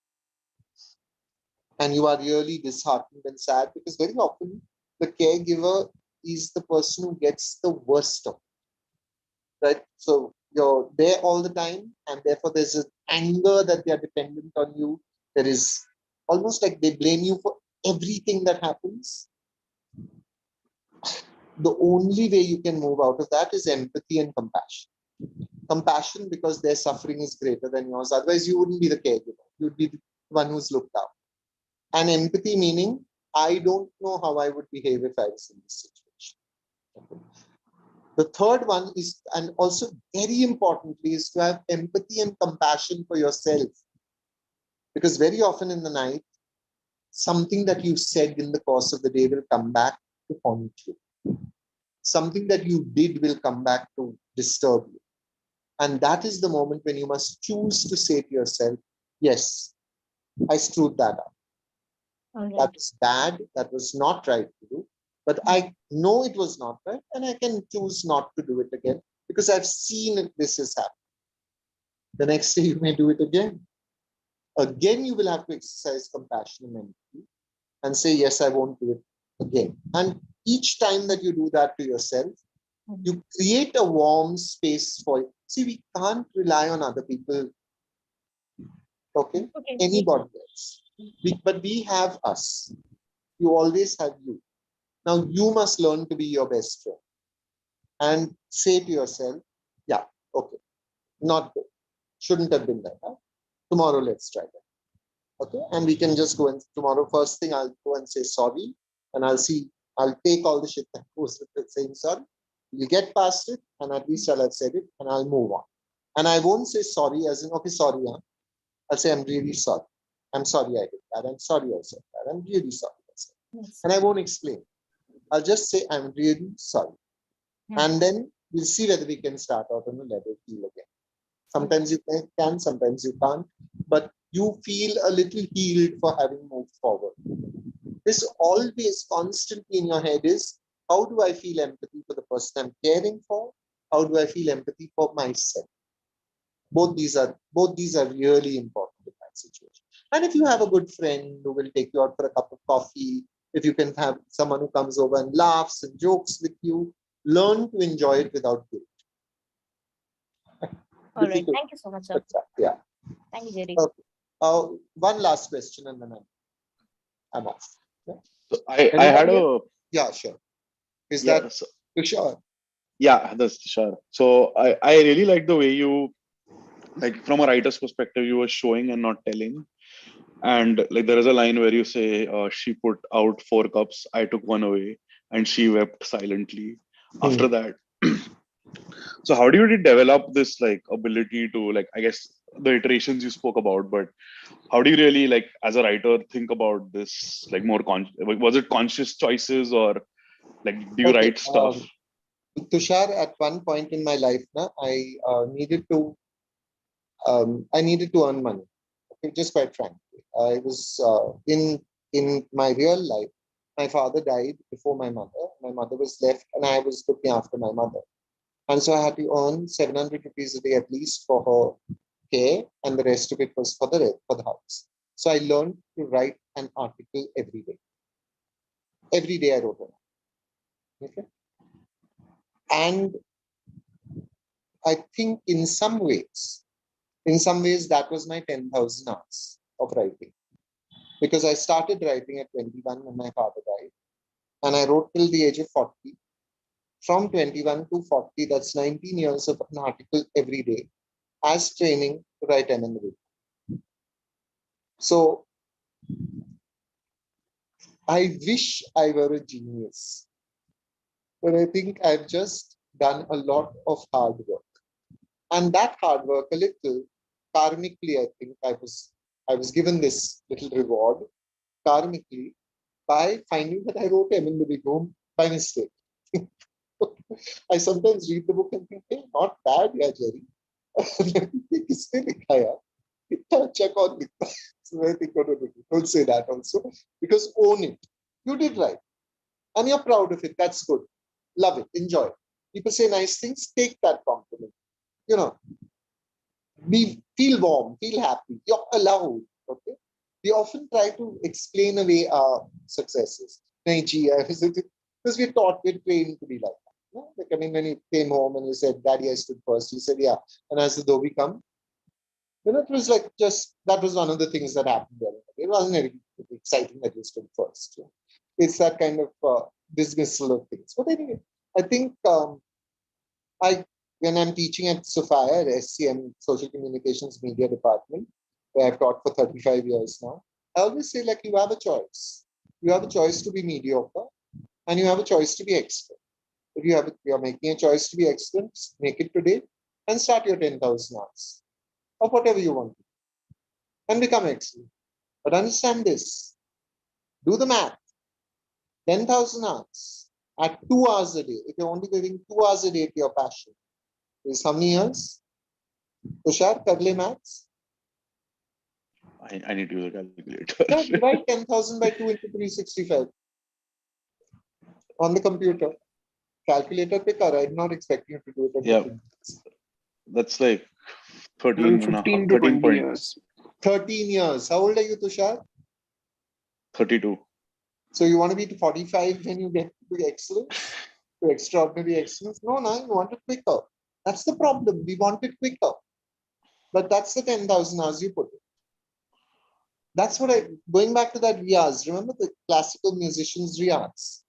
and you are really disheartened and sad, because very often the caregiver is the person who gets the worst of it, right? So you're there all the time, and therefore there's an anger that they are dependent on you. There is almost like they blame you for everything that happens. The only way you can move out of that is empathy and compassion. Compassion because their suffering is greater than yours. Otherwise, you wouldn't be the caregiver. You'd be the one who's looked out. And empathy meaning, I don't know how I would behave if I was in this situation. The third one is, and also very importantly, is to have empathy and compassion for yourself. Because very often in the night, something that you said in the course of the day will come back to haunt you. Something that you did will come back to disturb you. And that is the moment when you must choose to say to yourself, yes, I screwed that up. All right. That was bad. That was not right to do. But I know it was not right, and I can choose not to do it again because I've seen this has happened. The next day you may do it again. Again, you will have to exercise compassion and empathy and say, yes, I won't do it again. And each time that you do that to yourself, you create a warm space for it. See, we can't rely on other people, okay? Anybody else. But we have us. You always have you. Now, you must learn to be your best friend and say to yourself, yeah, okay, not good. Shouldn't have been that. Huh? Tomorrow, let's try that. Okay, and we can just go and tomorrow, first thing, I'll go and say sorry, and I'll take all the shit that goes with it saying sorry. You get past it, and at least I'll have said it, and I'll move on. And I won't say sorry as in, okay, sorry, huh? I'll say, I'm really sorry. I'm sorry I did that. I'm sorry I said that. I'm really sorry I said that. Yes. And I won't explain. I'll just say, I'm really sorry. Yeah. And then we'll see whether we can start out on a level field again. Sometimes you can, sometimes you can't, but you feel a little healed for having moved forward. This always constantly in your head is, how do I feel empathy for the person I'm caring for? How do I feel empathy for myself? Both these are really important in that situation. And if you have a good friend who will take you out for a cup of coffee, if you can have someone who comes over and laughs and jokes with you, learn to enjoy it without guilt. All right. Thank you so much, sir. Yeah. Thank you, Jerry. Okay. One last question and then I'm off. Yeah. So I had a... Yeah, sure. Is that sure? Yeah, that's sure. So I really like the way you like from a writer's perspective, you were showing and not telling. And like there is a line where you say, she put out 4 cups, I took one away, and she wept silently. After that, so how do you develop this like ability to, like, I guess the iterations you spoke about, but how do you really, like, as a writer, think about this, like, more was it conscious choices, or like do you Okay, write stuff? Tushar, at one point in my life, I needed to earn money. Okay, just quite frankly, I was in my real life. My father died before my mother. My mother was left, and I was looking after my mother. And so I had to earn 700 rupees a day at least for her care, and the rest of it was for the house. So I learned to write an article every day. Every day I wrote one. Okay. And I think in some ways that was my 10,000 hours of writing. Because I started writing at 21 when my father died. And I wrote till the age of 40. From 21 to 40, that's 19 years of an article every day as training to write M&A. So I wish I were a genius, but I think I've just done a lot of hard work. And that hard work, a little karmically, I think I was given this little reward karmically by finding that I wrote M&A Hoom by mistake. I sometimes read the book and think, hey, not bad, yeah, Jerry. किसने लिखा यार? इतना अच्छा कौन लिखता है? So I think, no, don't say that also, because own it. You did right, and you're proud of it. That's good. Love it. Enjoy it. People say nice things. Take that compliment. You know, feel warm, feel happy. You're allowed. Okay. We often try to explain away our successes. Because we're taught, we're trained to be like that. No? Like, I mean, when you came home and you said, Daddy, I stood first, you said, yeah. And as the Dhobi come, it was like just, that was one of the things that happened there. It wasn't very exciting that you stood first. It's that kind of dismissal of things. But anyway, I think when I'm teaching at Sophia, at SCM, Social Communications Media Department, where I've taught for 35 years now, I always say, like, you have a choice. You have a choice to be mediocre, and you have a choice to be excellent. If you're making a choice to be excellent, make it today and start your 10,000 hours or whatever you want to and become excellent. But understand this, do the math. 10,000 hours at 2 hours a day. If you're only giving 2 hours a day to your passion, is how many years? Tushar, karle maths? I need to use a calculator. Yeah, divide 10,000 by 2 into 365 on the computer. Calculator pick, or I'm not expecting you to do it. Yeah, that's like 13 15 to 20 years. 13 years. How old are you, Tushar? 32. So you want to be to 45 when you get to excellence, to extraordinary excellence? No, you want it quicker. That's the problem. We want it quicker. But that's the 10,000 hours you put in. That's what going back to that riyaz, remember the classical musicians' riyaz?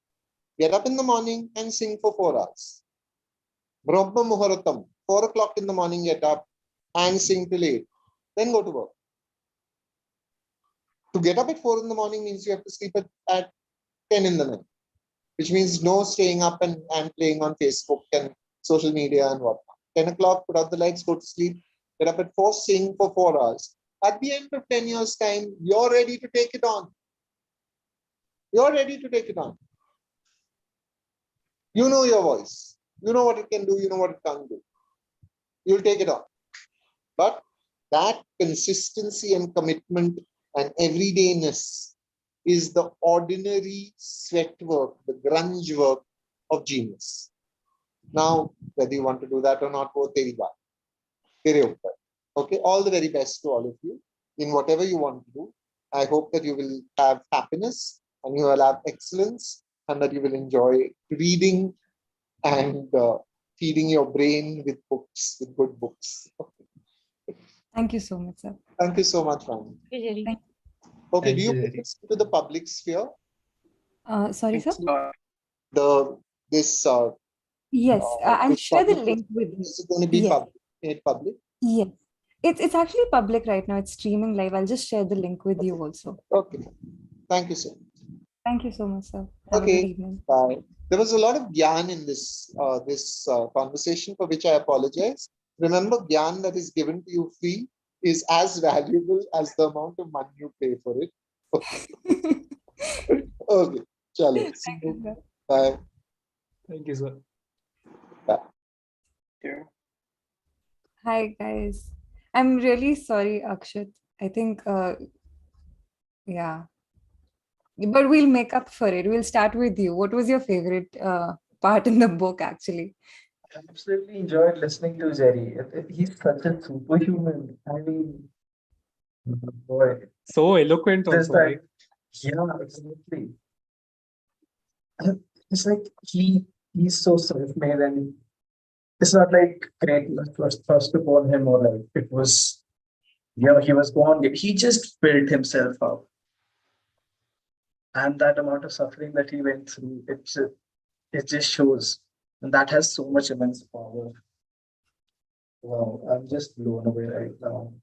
Get up in the morning and sing for 4 hours. Brahma Muhuratam, 4 o'clock in the morning, get up and sing till 8. Then go to work. To get up at 4 in the morning means you have to sleep at 10 in the night, which means no staying up and playing on Facebook and social media and whatnot. 10 o'clock, put out the lights, go to sleep, get up at 4, sing for 4 hours. At the end of 10 years' time, you're ready to take it on. You're ready to take it on. You know your voice. You know what it can do. You know what it can't do. You'll take it on. But that consistency and commitment and everydayness is the ordinary sweat work, the grunge work of genius. Now, whether you want to do that or not, okay, all the very best to all of you in whatever you want to do. I hope that you will have happiness and you will have excellence and that you will enjoy reading and feeding your brain with books, with good books. Thank you so much, sir. Thank you so much, Rani. Thank Okay, Thank do you you, put Jerry. this into the public sphere? Sorry, sir? This Yes, I'll this share the public, link with you. is it going to be Yes. made public? Yes. It's actually public right now. It's streaming live. I'll just share the link with you also. Okay. Thank you, sir. Thank you so much, sir. Have a good Okay. evening. Bye. There was a lot of gyan in this conversation, for which I apologize. Remember, gyan that is given to you free is as valuable as the amount of money you pay for it. Okay. Chalo. See you. Sir. Bye. Thank you, sir. Yeah. Hi, guys. I'm really sorry, Akshat. I think, yeah. But we'll make up for it. We'll start with you. What was your favorite part in the book, actually? I absolutely enjoyed listening to Jerry. He's such a superhuman. I mean, boy, So eloquent this also, right? time, yeah, exactly. It's like he's so self-made, and it's not like greatness was thrust upon him, or like it was, he was born. He just built himself up, and that amount of suffering that he went through, it just shows, and that has so much immense power. Wow, I'm just blown away right now.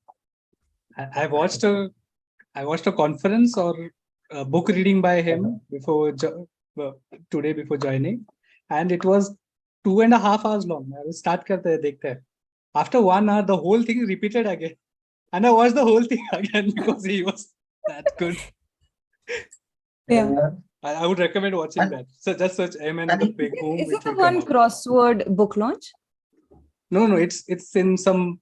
I watched a conference or a book reading by him today before joining, and it was 2.5 hours long. I was start karte hai, dekhte hai. After 1 hour, the whole thing repeated again, and I watched the whole thing again because he was that good. Yeah. I would recommend watching And- that. So just search Amen and the he- Big Hoom. Is it the will come one up. crossword book launch? No, it's in some.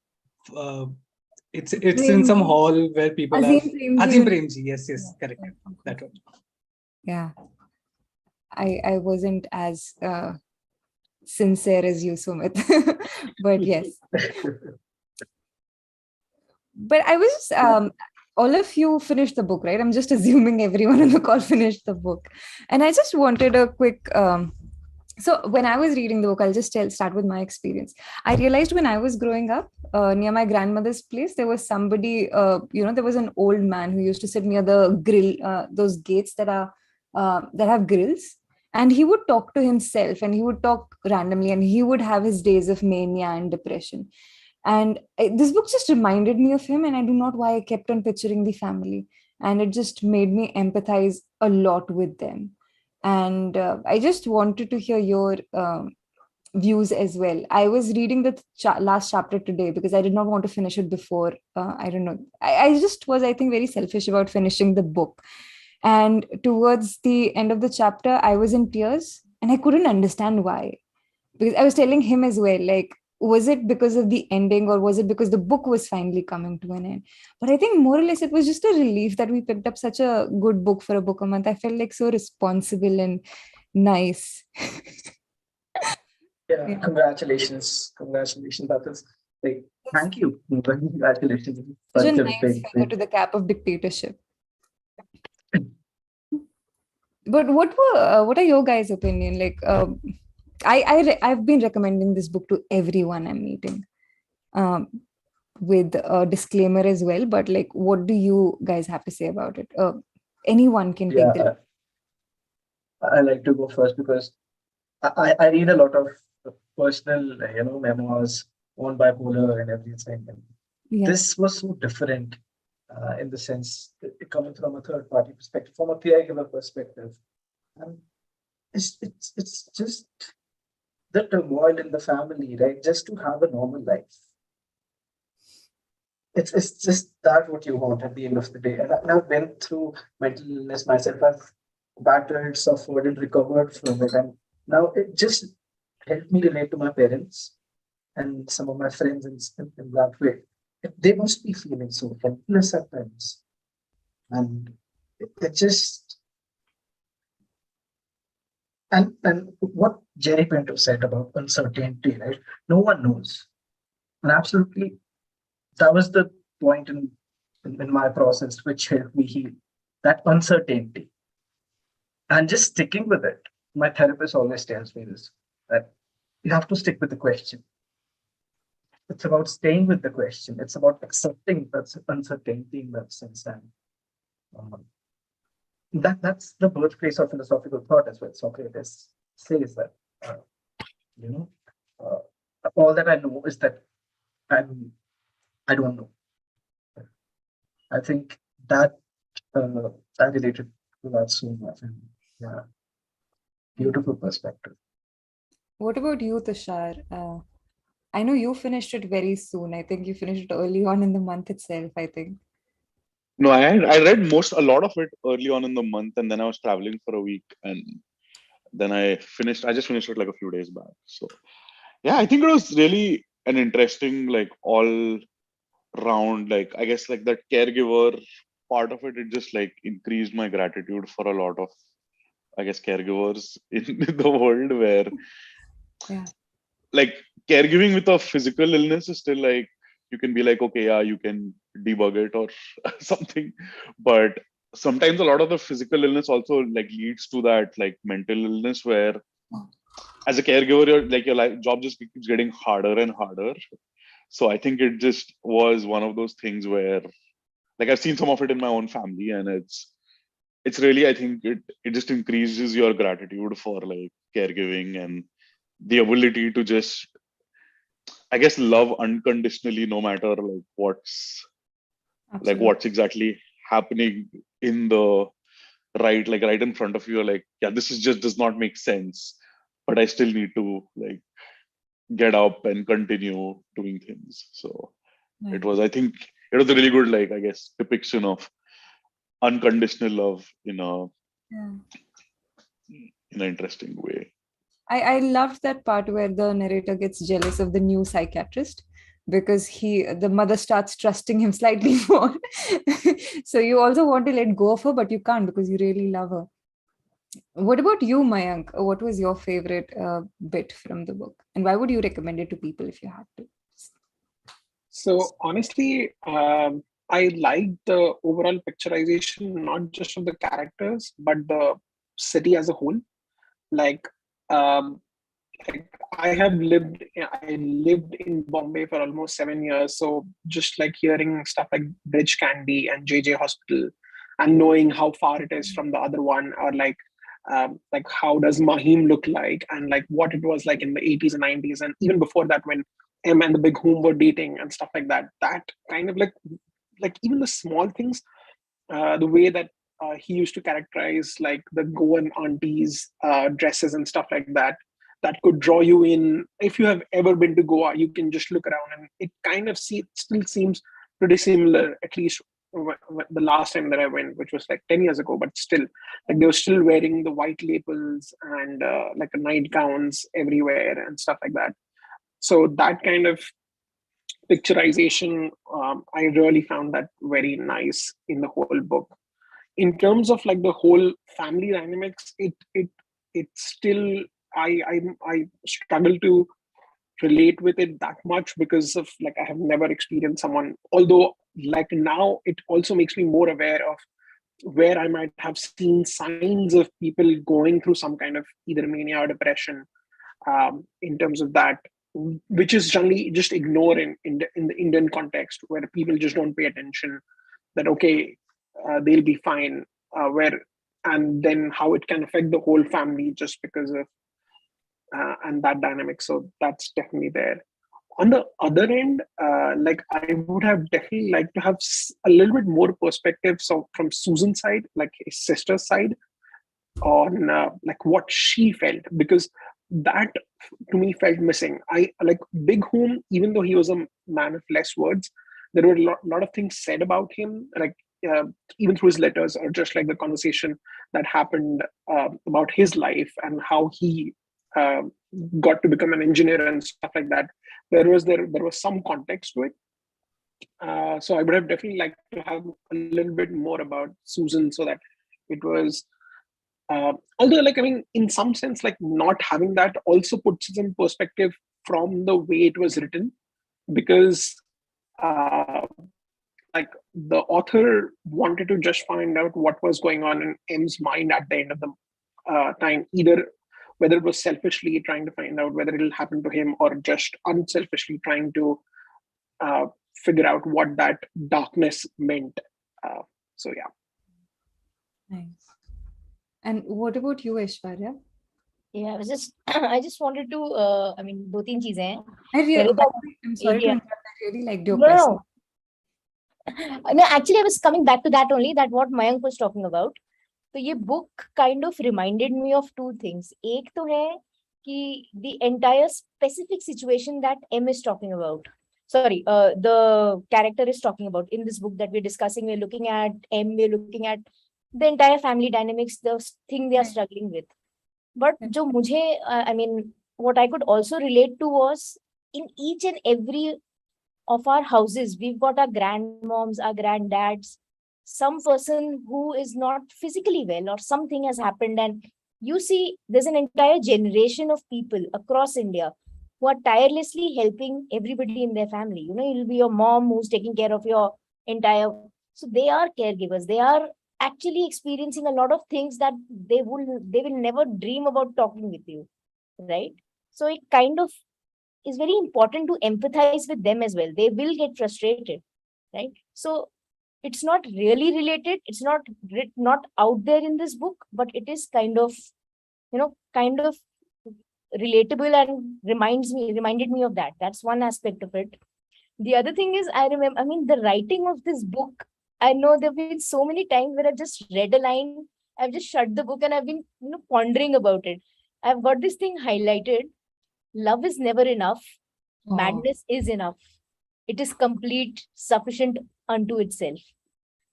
It's in some Premji. hall where people Azim are. Premji Azim University. Premji, yes, correct. Yeah. That one. Yeah. I wasn't as sincere as you, Sumit. But yes. But I was all of you finished the book, right? I'm just assuming everyone on the call finished the book. And I just wanted a quick so when I was reading the book, I'll just start with my experience. I realized when I was growing up near my grandmother's place, there was somebody, there was an old man who used to sit near the grill, those gates that have grills. And he would talk to himself, and he would talk randomly, and he would have his days of mania and depression. And this book just reminded me of him, and I do not know why I kept on picturing the family. And it just made me empathize a lot with them. And I just wanted to hear your views as well. I was reading the last chapter today because I did not want to finish it before. I don't know. I just was, I think, very selfish about finishing the book. And towards the end of the chapter, I was in tears, and I couldn't understand why. Because I was telling him as well, like, was it because of the ending, or was it because the book was finally coming to an end? But I think more or less it was just a relief that we picked up such a good book for a book a month. I felt like so responsible and nice. Yeah, congratulations. That is like, thank you. Congratulations. Such a Such a nice big, feather to the cap of dictatorship. But what are your guys' opinion? Like, I've been recommending this book to everyone I'm meeting, with a disclaimer as well. But like, what do you guys have to say about it? Anyone can take the. I like to go first because I read a lot of personal, memoirs on bipolar and everything. And Yeah. this was so different in the sense coming from a third party perspective, from a caregiver perspective. And it's just the turmoil in the family, right? Just to have a normal life. It's just that what you want at the end of the day. And I've been through mental illness myself. I've battled, suffered, and recovered from it. And now it just helped me relate to my parents and some of my friends in that way. They must be feeling so helpless at times. And it just and what Jerry Pinto said about uncertainty, right? No one knows. And absolutely, that was the point in my process which helped me heal. That uncertainty. And just sticking with it. My therapist always tells me this, that you have to stick with the question. It's about staying with the question. It's about accepting that uncertainty in that sense. And that's the birthplace of philosophical thought as well. Socrates says that, all that I know is that I don't know. I think that I related to that so much. And yeah, beautiful perspective. What about you, Tushar? I know you finished it very soon. I think you finished it early on in the month itself, I think. No, I read a lot of it early on in the month, and then I was traveling for a week, and then I just finished it like a few days back. So yeah, I think it was really an interesting, like, all round, like, I guess, like, that caregiver part of it. It just like increased my gratitude for a lot of, I guess, caregivers in the world, where Yeah. like caregiving with a physical illness is still like, you can be like, okay, yeah, you can debug it or something, but sometimes a lot of the physical illness also like leads to that like mental illness, where as a caregiver, your life job just keeps getting harder and harder. So I think it just was one of those things where, like, I've seen some of it in my own family, and it's really, I think it just increases your gratitude for like caregiving and the ability to just, I guess, love unconditionally, no matter like Absolutely. what's exactly happening in the right in front of you. Like, yeah, this is just does not make sense, but I still need to like get up and continue doing things. So Right. I think it was a really good, like, I guess, depiction of unconditional love in Yeah. an interesting way. I loved that part where the narrator gets jealous of the new psychiatrist because the mother starts trusting him slightly more. So you also want to let go of her, but you can't because you really love her. What about you, Mayank? What was your favorite bit from the book? And why would you recommend it to people if you had to? So honestly, I liked the overall picturization, not just of the characters, but the city as a whole. Like, um, I lived in Bombay for almost 7 years. So just like hearing stuff like Bridge Candy and JJ Hospital, and knowing how far it is from the other one, or like how does Mahim look like, and like what it was like in the 80s and 90s, and even before that when M and the Big Hoom were dating and stuff like that. That kind of like even the small things, the way that he used to characterize like the Goan aunties' dresses and stuff like that, that could draw you in. If you have ever been to Goa, you can just look around and it kind of still seems pretty similar, at least the last time that I went, which was like 10 years ago, but still, like they were still wearing the white lapels and like nightgowns everywhere and stuff like that. So that kind of picturization, I really found that very nice in the whole book. In terms of like the whole family dynamics, it still, I struggle to relate with it that much because of like I have never experienced someone. Although like now it also makes me more aware of where I might have seen signs of people going through some kind of either mania or depression, in terms of that, which is generally just ignored in the Indian context, where people just don't pay attention that okay, they'll be fine, where and then how it can affect the whole family just because of and that dynamic. So that's definitely there. On the other end, like I would have definitely liked to have a little bit more perspective. So from Susan's side, like his sister's side, on like what she felt, because that to me felt missing. I like Big Hoom, even though he was a man of less words, there were a lot of things said about him, like uh, even through his letters or just like the conversation that happened about his life and how he uh, got to become an engineer and stuff like that. There was some context to it. So I would have definitely liked to have a little bit more about Susan, so that it was although like I mean in some sense like not having that also puts it in perspective from the way it was written, because uh, like the author wanted to just find out what was going on in M's mind at the end of the time, either whether it was selfishly trying to find out whether it'll happen to him or just unselfishly trying to uh, figure out what that darkness meant. So yeah. Nice. And what about you, Aishwarya? Yeah, I just wanted to I mean, दो तीन चीजें हैं. I'm sorry to Yeah. interrupt. I really liked your No, question. no. No, actually, I was coming back to that only, that what Mayank was talking about. तो ये book kind of reminded me of two things. एक तो है कि the entire specific situation that M is talking about. Sorry, the character is talking about in this book that we're discussing. We're looking at M, we're looking at the entire family dynamics, the thing they are struggling with. But जो मुझे, I mean, what I could also relate to was in each and every of our houses, we've got our grandmoms, our granddads, some person who is not physically well or something has happened, and you see there's an entire generation of people across India who are tirelessly helping everybody in their family. You know, it'll be your mom who's taking care of your entire, so they are caregivers. They are actually experiencing a lot of things that they will never dream about talking with you, right? So it kind of is very important to empathize with them as well. They will get frustrated, right? So it's not really related. It's not out there in this book, but it is kind of, kind of relatable and reminded me of that. That's one aspect of it. The other thing is, the writing of this book, I know there have been so many times where I've just read a line, I've just shut the book and I've been, pondering about it. I've got this thing highlighted. Love is never enough. Madness is enough. It is complete, sufficient unto itself.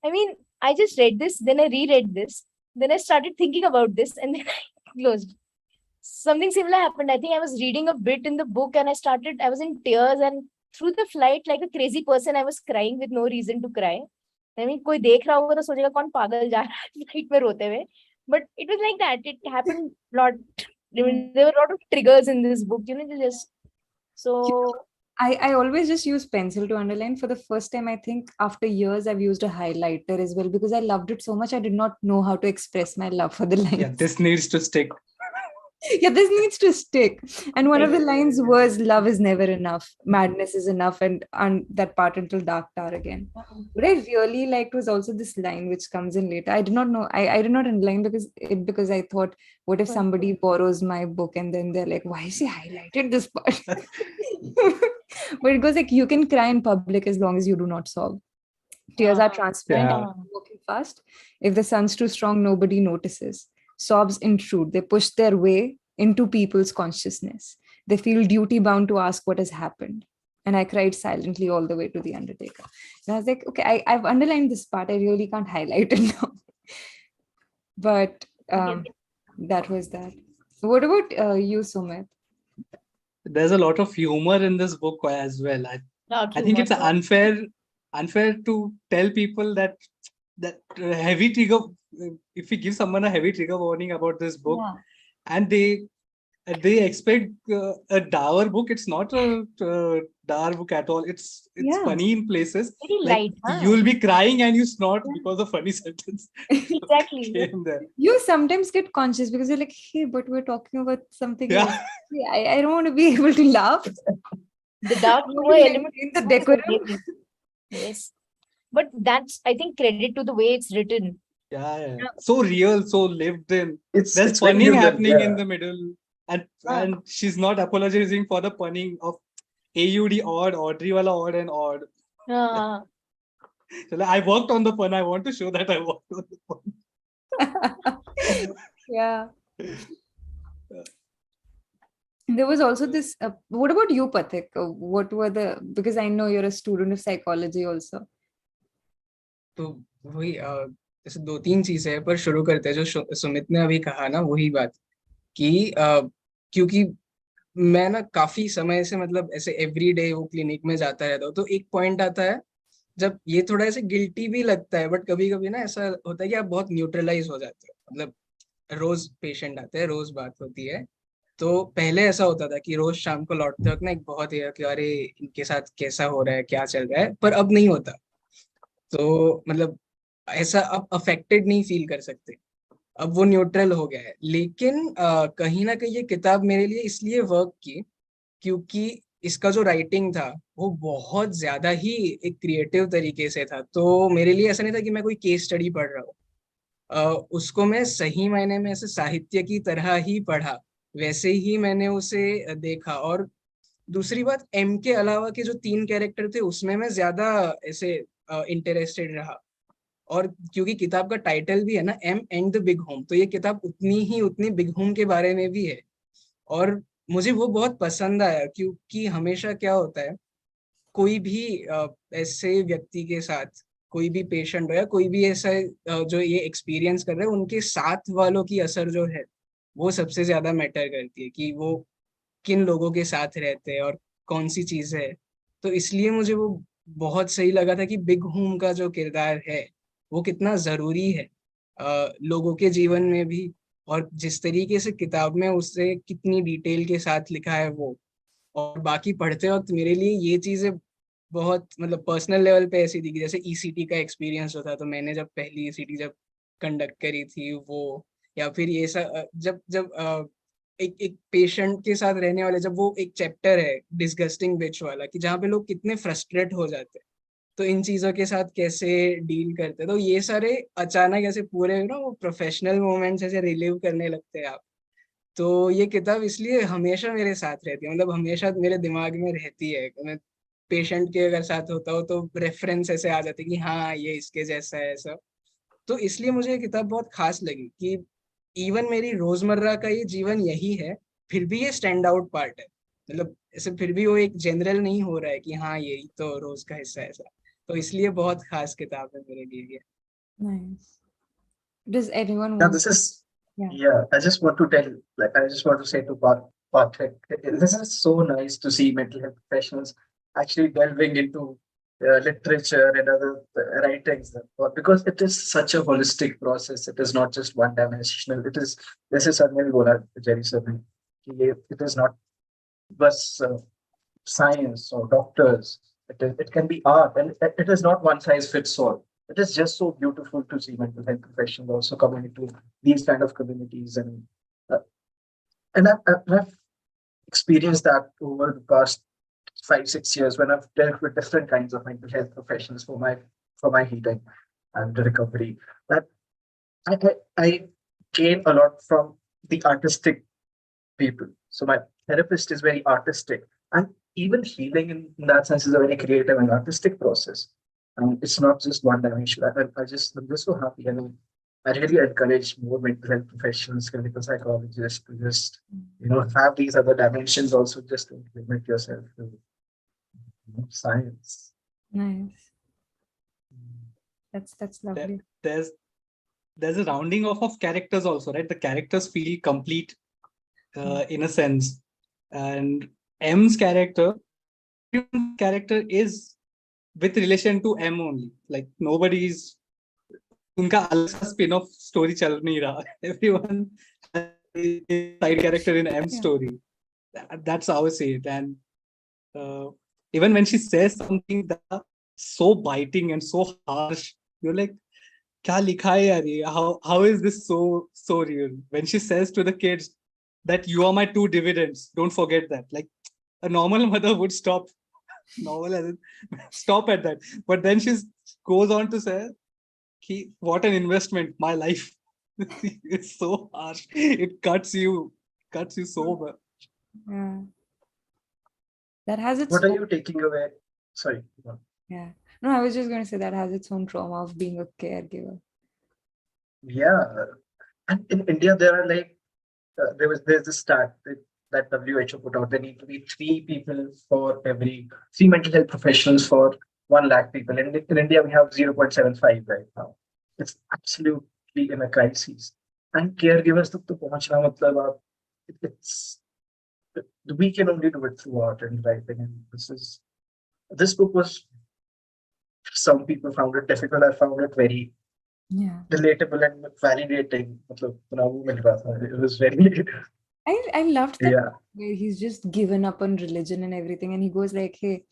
I mean, I just read this, then I reread this, then I started thinking about this, and then I closed. Something similar happened. I think I was reading a bit in the book and I was in tears, and through the flight, like a crazy person, I was crying with no reason to cry. I mean, कोई देख रहा होगा तो सोचेगा कौन पागल जा रहा है फ्लाइट में रोते हुए. But it was like that. It happened a lot. There were a lot of triggers in this book, just so. I always just use pencil to underline. For the first time, I think after years, I've used a highlighter as well because I loved it so much. I did not know how to express my love for the lines. Yeah, this needs to stick. Yeah, this needs to stick. And one of the lines was, love is never enough. Madness is enough. And that part until dark tower again. What I really liked was also this line which comes in later. I did not know. I did not underline because I thought, what if somebody borrows my book and then they're like, why is he highlighted this part? But it goes like, you can cry in public as long as you do not sob. Tears are transparent and walking fast. If the sun's too strong, nobody notices. Sobs intrude. They push their way into people's consciousness. They feel duty bound to ask what has happened. And I cried silently all the way to the undertaker. And I was like, okay, I've underlined this part. I really can't highlight it now. But that was that. What about you, Sumit? There's a lot of humor in this book as well. I think it's unfair to tell people that heavy trigger, if we give someone a heavy trigger warning about this book, and they expect a dour book. It's not a dour book at all. It's funny in places. Very light. You'll be crying and you snort because of funny sentence. Exactly. You sometimes get conscious because you're like, hey, but we're talking about something else. I don't want to be able to laugh. The dark humor element in the decorum. Yes. But that's, I think, credit to the way it's written. Yeah. So real, so lived in. There's funny punning happening in the middle. And she's not apologizing for the punning of AUD odd, Audrey wala odd and odd. So I worked on the pun. I want to show that I worked on the pun. Yeah. There was also this. What about you, Pathik? What were because I know you're a student of psychology also. तो वही ऐसे दो तीन चीजें हैं, पर शुरू करते हैं जो सुमित ने अभी कहा ना, वही बात कि क्योंकि मैं ना काफी समय से मतलब ऐसे एवरीडे वो क्लिनिक में जाता रहता हूँ, तो एक पॉइंट आता है जब ये थोड़ा ऐसे गिल्टी भी लगता है, बट कभी कभी ना ऐसा होता है कि आप बहुत न्यूट्रलाइज हो जाते हो. मतलब रोज पेशेंट आते हैं, रोज बात होती है. तो पहले ऐसा होता था कि रोज शाम को लौटते वक्त ना एक बहुत ही कि अरे इनके साथ कैसा हो रहा है, क्या चल रहा है, पर अब नहीं होता. तो मतलब ऐसा अब अफेक्टेड नहीं फील कर सकते, अब वो न्यूट्रल हो गया है. लेकिन कहीं ना कहीं ये किताब मेरे लिए इसलिए वर्क की क्योंकि इसका जो राइटिंग था वो बहुत ज्यादा ही एक क्रिएटिव तरीके से था. तो मेरे लिए ऐसा नहीं था कि मैं कोई केस स्टडी पढ़ रहा हूँ, उसको मैं सही मायने में ऐसे साहित्य की तरह ही पढ़ा, वैसे ही मैंने उसे देखा. और दूसरी बात, एम के अलावा के जो तीन कैरेक्टर थे उसमें मैं ज्यादा ऐसे इंटरेस्टेड रहा। और क्योंकि किताब का टाइटल भी है ना, M and the big home, तो ये किताब उतनी बिग होम के बारे में भी है। और मुझे वो बहुत पसंद आया, क्योंकि हमेशा क्या होता है, कोई भी ऐसे व्यक्ति के साथ, कोई भी पेशेंट हो या कोई भी ऐसा जो ये एक्सपीरियंस कर रहे हैं, उनके साथ वालों की असर जो है वो सबसे ज्यादा मैटर करती है, कि वो किन लोगों के साथ रहते हैं और कौन सी चीजें है। तो इसलिए मुझे वो बहुत सही लगा था कि बिग होम का जो किरदार है वो कितना जरूरी है लोगों के जीवन में भी, और जिस तरीके से किताब में उससे कितनी डिटेल के साथ लिखा है वो। और बाकी पढ़ते वक्त मेरे लिए ये चीजें बहुत मतलब पर्सनल लेवल पे ऐसी थी कि जैसे ईसीटी का एक्सपीरियंस होता, तो मैंने जब पहली ईसीटी जब कंडक्ट करी थी वो, या फिर ये सब जब जब एक एक पेशेंट के साथ रहने वाले, जब वो एक चैप्टर है डिस्गस्टिंग बिच वाला, कि जहाँ पे लोग कितने फ्रस्ट्रेट हो जाते हैं, तो इन चीजों के साथ कैसे डील करते हैं, तो ये सारे अचानक ऐसे पूरे ना वो प्रोफेशनल मोमेंट्स ऐसे रिलीव करने लगते हैं आप। तो ये किताब इसलिए हमेशा मेरे साथ रहती है, मतलब हमेशा मेरे दिमाग में रहती है। मैं पेशेंट के अगर साथ होता हो तो रेफरेंस ऐसे आ जाते कि हाँ ये इसके जैसा है ऐसा। तो इसलिए मुझे ये किताब बहुत खास लगी कि इवन मेरी रोजमर्रा का ये जीवन यही है, फिर भी ये स्टैंड आउट पार्ट है, मतलब ऐसे फिर भी वो एक जनरल नहीं हो रहा है कि हाँ यही तो रोज का हिस्सा है ऐसा। तो इसलिए बहुत खास किताब है मेरे लिए ये। Nice. Does anyone Yeah, want? this is, Yeah. yeah, I just want to tell, like, I just want to say to Patrick, this is so nice to see mental health professionals actually delving into literature and other writings, because it is such a holistic process. It is not just one dimensional. It is, this is something bola Jerry sir ne, कि it is not just science or doctors. It can be art, and it is not one size fits all. It is just so beautiful to see mental health professionals also coming into these kind of communities, uh, and I've experienced that over the past 5 6 years when I've dealt with different kinds of mental health professionals for my healing and recovery. That I gain a lot from the artistic people. So my therapist is very artistic, and even healing in that sense is a very creative and artistic process. And it's not just one dimension. I'm just so happy, and I really encourage more mental health professionals, clinical psychologists to just have these other dimensions also, just to implement yourself to science. Nice. That's lovely. There's a rounding off of characters also, right? The characters feel complete in a sense, and M's character is with relation to M only. Like nobody's उनका अलग सा spin off story चल नहीं रहा. Everyone has a side character in M's story. That's how I see it. And even when she says something that's so biting and so harsh, you're like, क्या लिखा है यार ये? How is this so real? When she says to the kids that you are my 2 dividends, don't forget that. Like a normal mother would stop at that. But then she goes on to say, what an investment, my life. It's so harsh. It cuts you so much. Yeah. That has its. What are you taking away? Sorry. Yeah. No, I was just going to say that has its own trauma of being a caregiver. Yeah, and in India there are like there's this stat that WHO put out. There need to be 3 mental health professionals for 1 lakh people. And in India we have 0.75 right now. It's absolutely in a crisis. And caregivers to pahunchna matlab it's we can only do it through art and writing. And this book was, some people found it difficult. I found it very relatable and validating. It was very. I loved that where he's just given up on religion and everything, and he goes like, "Hey,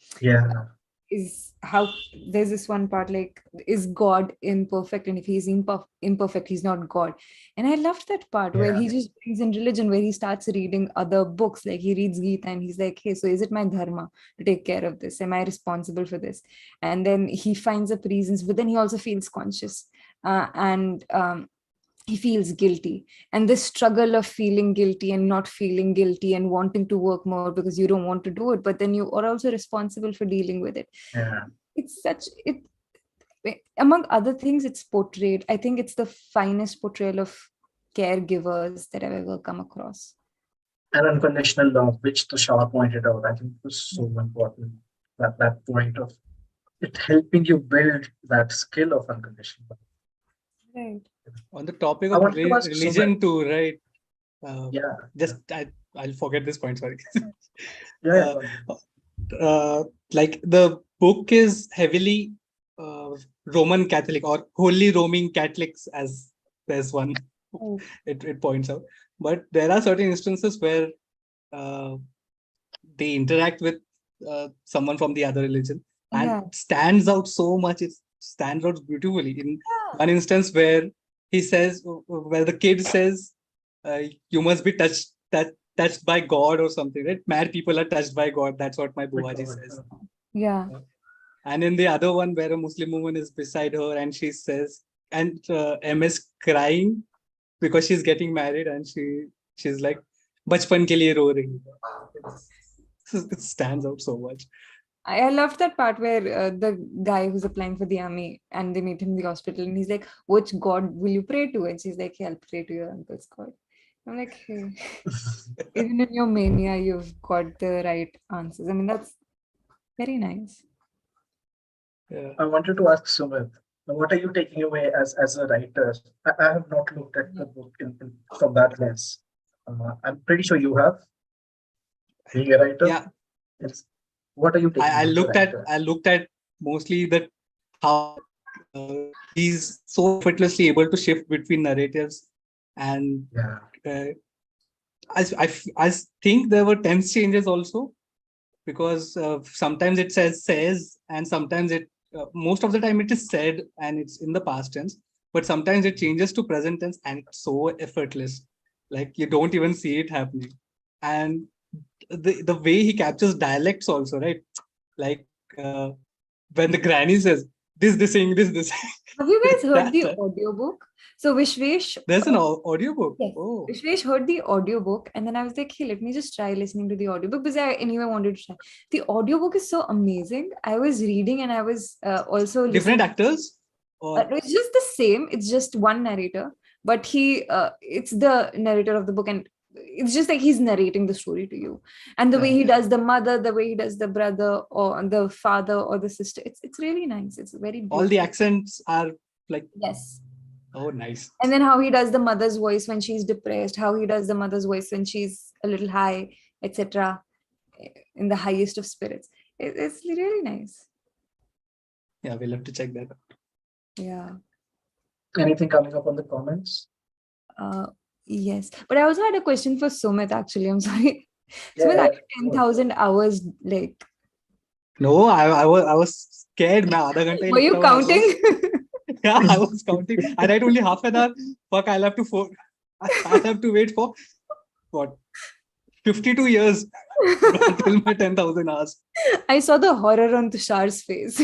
there's this one part like, is God imperfect? And if he's imperfect, he's not God." And I loved that part where he just brings in religion, where he starts reading other books, like he reads Gita and he's like, "Hey, so is it my dharma to take care of this? Am I responsible for this?" And then he finds up reasons, but then he also feels conscious and he feels guilty, and this struggle of feeling guilty and not feeling guilty and wanting to work more because you don't want to do it, but then you are also responsible for dealing with it. It's such among other things, it's portrayed. I think it's the finest portrayal of caregivers that I've ever come across. And unconditional love, which Tushar pointed out, I think was so important. That point of it helping you build that skill of unconditional love. Right. On the topic I of wanted to ask religion Sumit. too, right? Yeah. Just I'll forget this point. Sorry. Yeah. Like the book is heavily Roman Catholic or Holy Roman Catholics, as there's one it points out. But there are certain instances where they interact with someone from the other religion and it stands out so much. It stands out beautifully. In one instance where he says, where the kid says, you must be touched by God or something, right? Mad people are touched by God. That's what my Buaji says. Yeah. And in the other one where a Muslim woman is beside her and she says, and M is crying because she's getting married and she's like, Bachpan ke liye ro rahi. It stands out so much. I loved that part where the guy who's applying for the army and they meet him in the hospital and he's like, which God will you pray to? And she's like, hey, I'll pray to your uncle's God. I'm like, hey, even in your mania, you've got the right answers. I mean, that's very nice. Yeah. I wanted to ask Sumit, what are you taking away as a writer? I have not looked at the book from that lens. I'm pretty sure you have. Being a writer. Yeah. What are you taking? I looked at mostly that how he's so effortlessly able to shift between narratives, and I think there were tense changes also, because sometimes it says and sometimes it most of the time it is said and it's in the past tense, but sometimes it changes to present tense and it's so effortless, like you don't even see it happening. And the way he captures dialects also, right? Like when the granny says this thing. Have you guys heard the audiobook? So Vishwesh, there's an audiobook. Yes. Oh. Vishwesh heard the audiobook and then I was like, hey, let me just try listening to the audiobook because I anyway wanted to try. The audiobook is so amazing. I was reading and I was also different actors? Or? It's just the same. It's just one narrator, but it's the narrator of the book and it's just like he's narrating the story to you. And the way he does the mother, the way he does the brother or the father or the sister, it's really nice. It's very beautiful. All the accents are like... Yes. Oh, nice. And then how he does the mother's voice when she's depressed, how he does the mother's voice when she's a little high, etc. In the highest of spirits. It's really nice. Yeah, we'll have to check that out. Yeah. Anything coming up on the comments? Yes. But I also had a question for Sumit, actually. I'm sorry. Sumit, are you 10,000 hours like... No, I was scared. Were you counting? Yeah, I was counting. I write only half an hour. Fuck, I'll have to wait for what? 52 years until my 10,000 hours. I saw the horror on Tushar's face.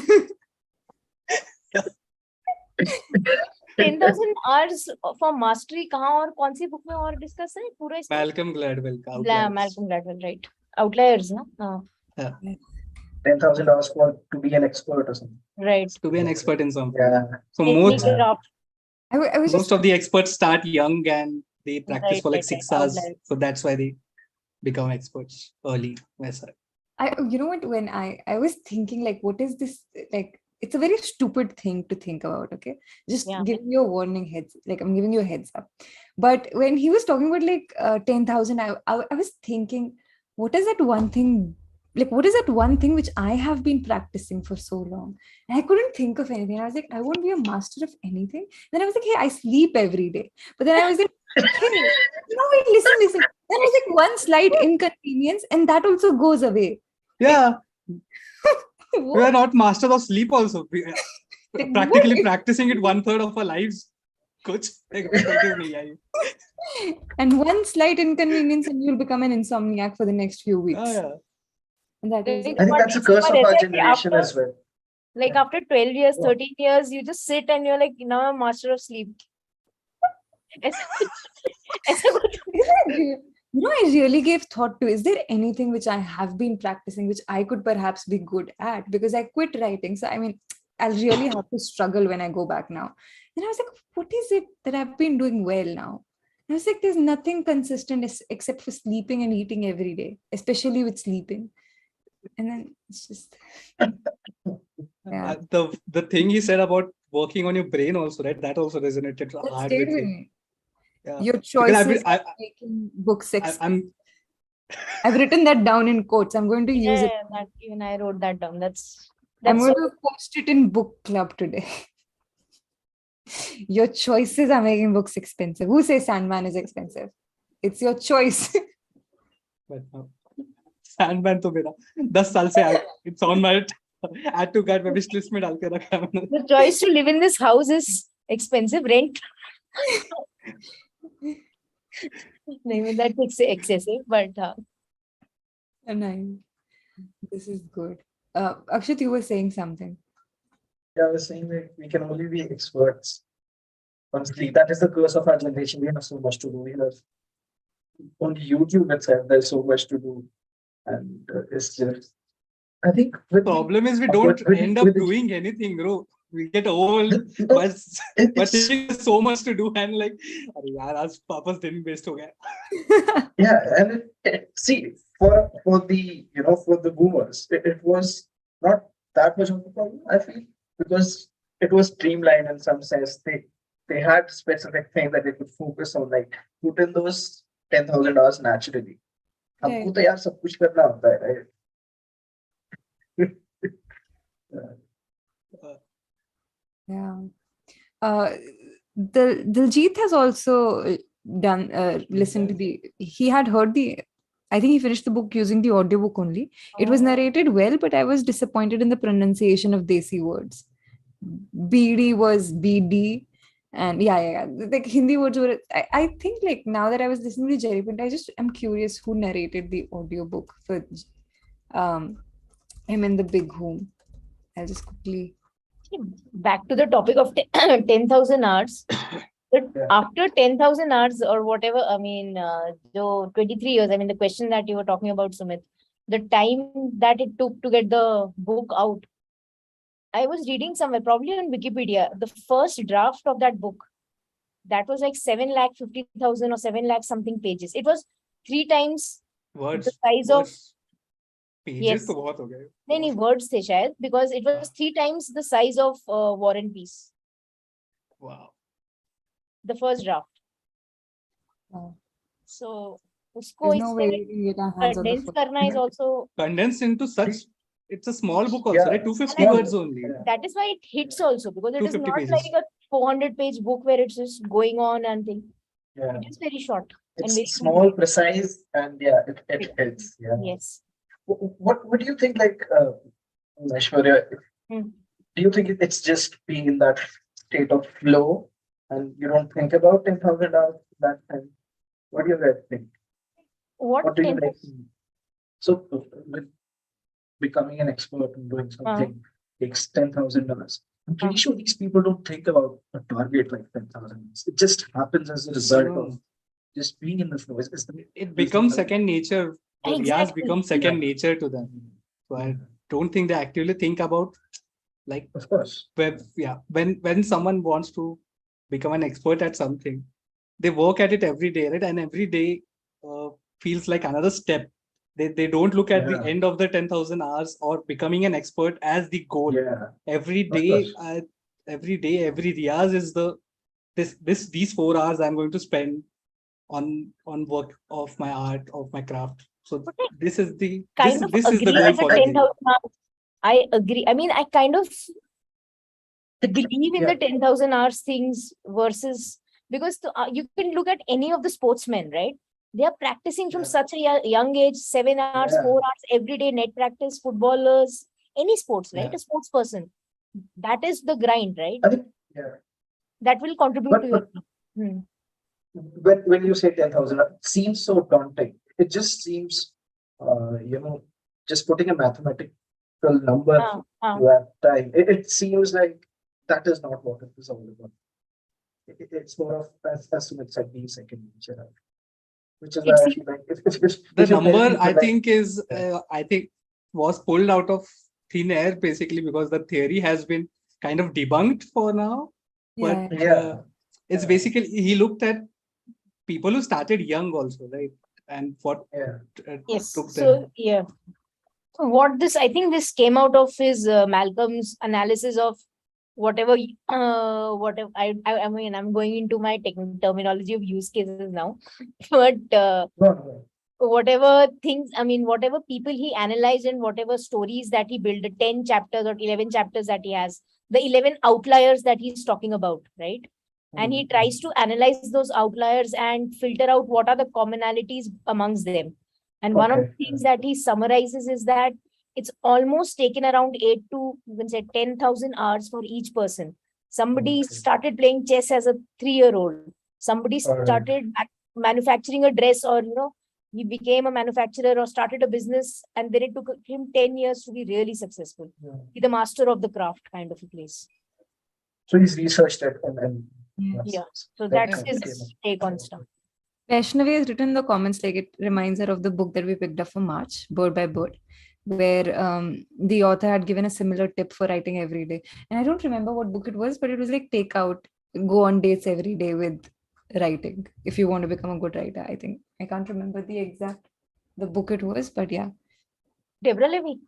10,000 hours for mastery कहाँ और कौन सी book में और discuss है पूरा इसमें? Malcolm Gladwell. Malcolm Gladwell, right? Outliers, no? Yeah. 10,000 hours to be an expert or something. Right. To be an expert in something. Yeah. So most of the experts start young and they practice for like 6 hours. Outliers. So that's why they become experts early. You know what? When I was thinking like, what is this like? It's a very stupid thing to think about, okay? Just giving you a warning heads, like I'm giving you a heads up. But when he was talking about like 10,000, I was thinking, what is that one thing which I have been practicing for so long? And I couldn't think of anything. I was like, I won't be a master of anything. Then I was like, hey, I sleep every day. But then I was like, hey, no, wait, listen. Then I was like, one slight inconvenience and that also goes away. Yeah. We are not masters of sleep also. We are practically practicing it 1/3 of our lives. Kuch. And one slight inconvenience and you'll become an insomniac for the next few weeks. Oh, yeah. And that is I think that's a curse of our generation as well. Like after 12 years, 13 years, you just sit and you're like, now I'm a master of sleep. I really gave thought to, is there anything which I have been practicing which I could perhaps be good at? Because I quit writing. So, I mean, I'll really have to struggle when I go back now. And I was like, what is it that I've been doing well now? And I was like, there's nothing consistent except for sleeping and eating every day, especially with sleeping. And then it's just The thing he said about working on your brain also, right? That also resonated hard with me. Yeah. Your choices making book 6. I've written that down in quotes. I'm going to use it. That, even I wrote that down. That's I'm going to post it in book club today. Your choices are making books expensive. Who says Sandman is expensive? It's your choice. But Sandman to mera 10 साल से it's on my add to cart wish list में डाल के रखा है मैंने. The choice to live in this house is expensive. Rent. Maybe that's excessive, but nice. This is good. Akshat, you were saying something. Yeah, I was saying that we can only be experts on sleep. That is the curse of our generation. We have so much to do. We have on YouTube itself, there's so much to do. And it's just, I think the problem is we don't end up doing anything, bro. We get old, but there's so much to do, and like, yaar, aaj papa's din waste ho gaya. Yeah, and see, for the for the boomers, it was not that much of a problem, I feel, because it was streamlined in some sense. They had specific things that they could focus on, like put in those 10,000 hours naturally. हमको तो यार सब कुछ करना होता है, right? Yeah. Diljit has also done listened to he had heard I think he finished the book using the audiobook only. It was narrated well, but I was disappointed in the pronunciation of Desi words. BD was BD, and yeah. Like Hindi words were. I think like now that I was listening to Jerry Pinto, I'm curious who narrated the audiobook for him in the Big Hoom. I'll just quickly. Back to the topic of 10,000 hours. After 10,000 hours or whatever, I mean, 23 years, I mean, the question that you were talking about, Sumit, the time that it took to get the book out, I was reading somewhere, probably on Wikipedia, the first draft of that book, that was like 7,50,000 or 7 lakh something pages. It was 3 times the size of pages. तो बहुत हो गए. Many words थे शायद, because it was 3 times the size of War and Peace. Wow. The first draft. Wow. So, there's no way you can condense karna is also condensed into such. It's a small book also, right? 250 words only. That is why it hits also, because it is not pages. like a 400-page book where it's just going on and thing. Yeah. It is very short. It's and small, precise, and it hits. Yeah. Yes. What do you think, like, Aishwarya, do you think it's just being in that state of flow and you don't think about 10,000 hours that time? What do you guys think? What do you like? So, with becoming an expert in doing something takes 10,000 hours. I'm pretty sure these people don't think about a target like 10,000. It just happens as a result of just being in the flow. It becomes second nature. The riyaz becomes second nature to them. So I don't think they actively think about, like, of course. When someone wants to become an expert at something, they work at it every day, right? And every day feels like another step. They don't look at the end of the 10,000 hours or becoming an expert as the goal. Every day, every riyaz is these 4 hours I'm going to spend on work of my art, of my craft. So this is the goal for 10,000 hours. I agree. I mean, I kind of believe in the 10,000 hours things versus, because you can look at any of the sportsmen, right? They are practicing from such a young age, 7 hours, 4 hours every day, net practice, footballers, any sports, right? A sports person. That is the grind, right? I think, that will contribute to your. When you say 10,000, it seems so daunting. It just seems, just putting a mathematical number to that time. It seems like that is not what it is all about. It's more of, as Sumit said, being second nature. Which is why I feel like if the number I think was pulled out of thin air, basically, because the theory has been kind of debunked for now. Yeah. But it's Yeah. basically, he looked at people who started young also, right? And what Yes. took So them. yeah. So what this, I think this came out of his Malcolm's analysis of whatever I mean, I'm going into my terminology of use cases now, but Go on. whatever things, I mean, whatever people he analyzed and whatever stories that he built, the 10 chapters or 11 chapters that he has, the 11 outliers that he's talking about, right? And he tries to analyze those outliers and filter out what are the commonalities amongst them. And one of the Okay. things that he summarizes is that it's almost taken around 8 to, you can say, 10,000 hours for each person. Somebody Okay. started playing chess as a 3-year-old. Somebody All right. started manufacturing a dress, or he became a manufacturer or started a business, and then it took him 10 years to be really successful. Yeah. Be the master of the craft kind of a place. So he's researched it and Yeah. So that that's kind of his came up. take on stuff. Vaishnavi has written in the comments, like, it reminds her of the book that we picked up for March, Bird by Bird, where the author had given a similar tip for writing every day. And I don't remember what book it was, but it was like, take out, go on dates every day with writing if you want to become a good writer. I think I can't remember the book it was, but yeah. Deborah Levy.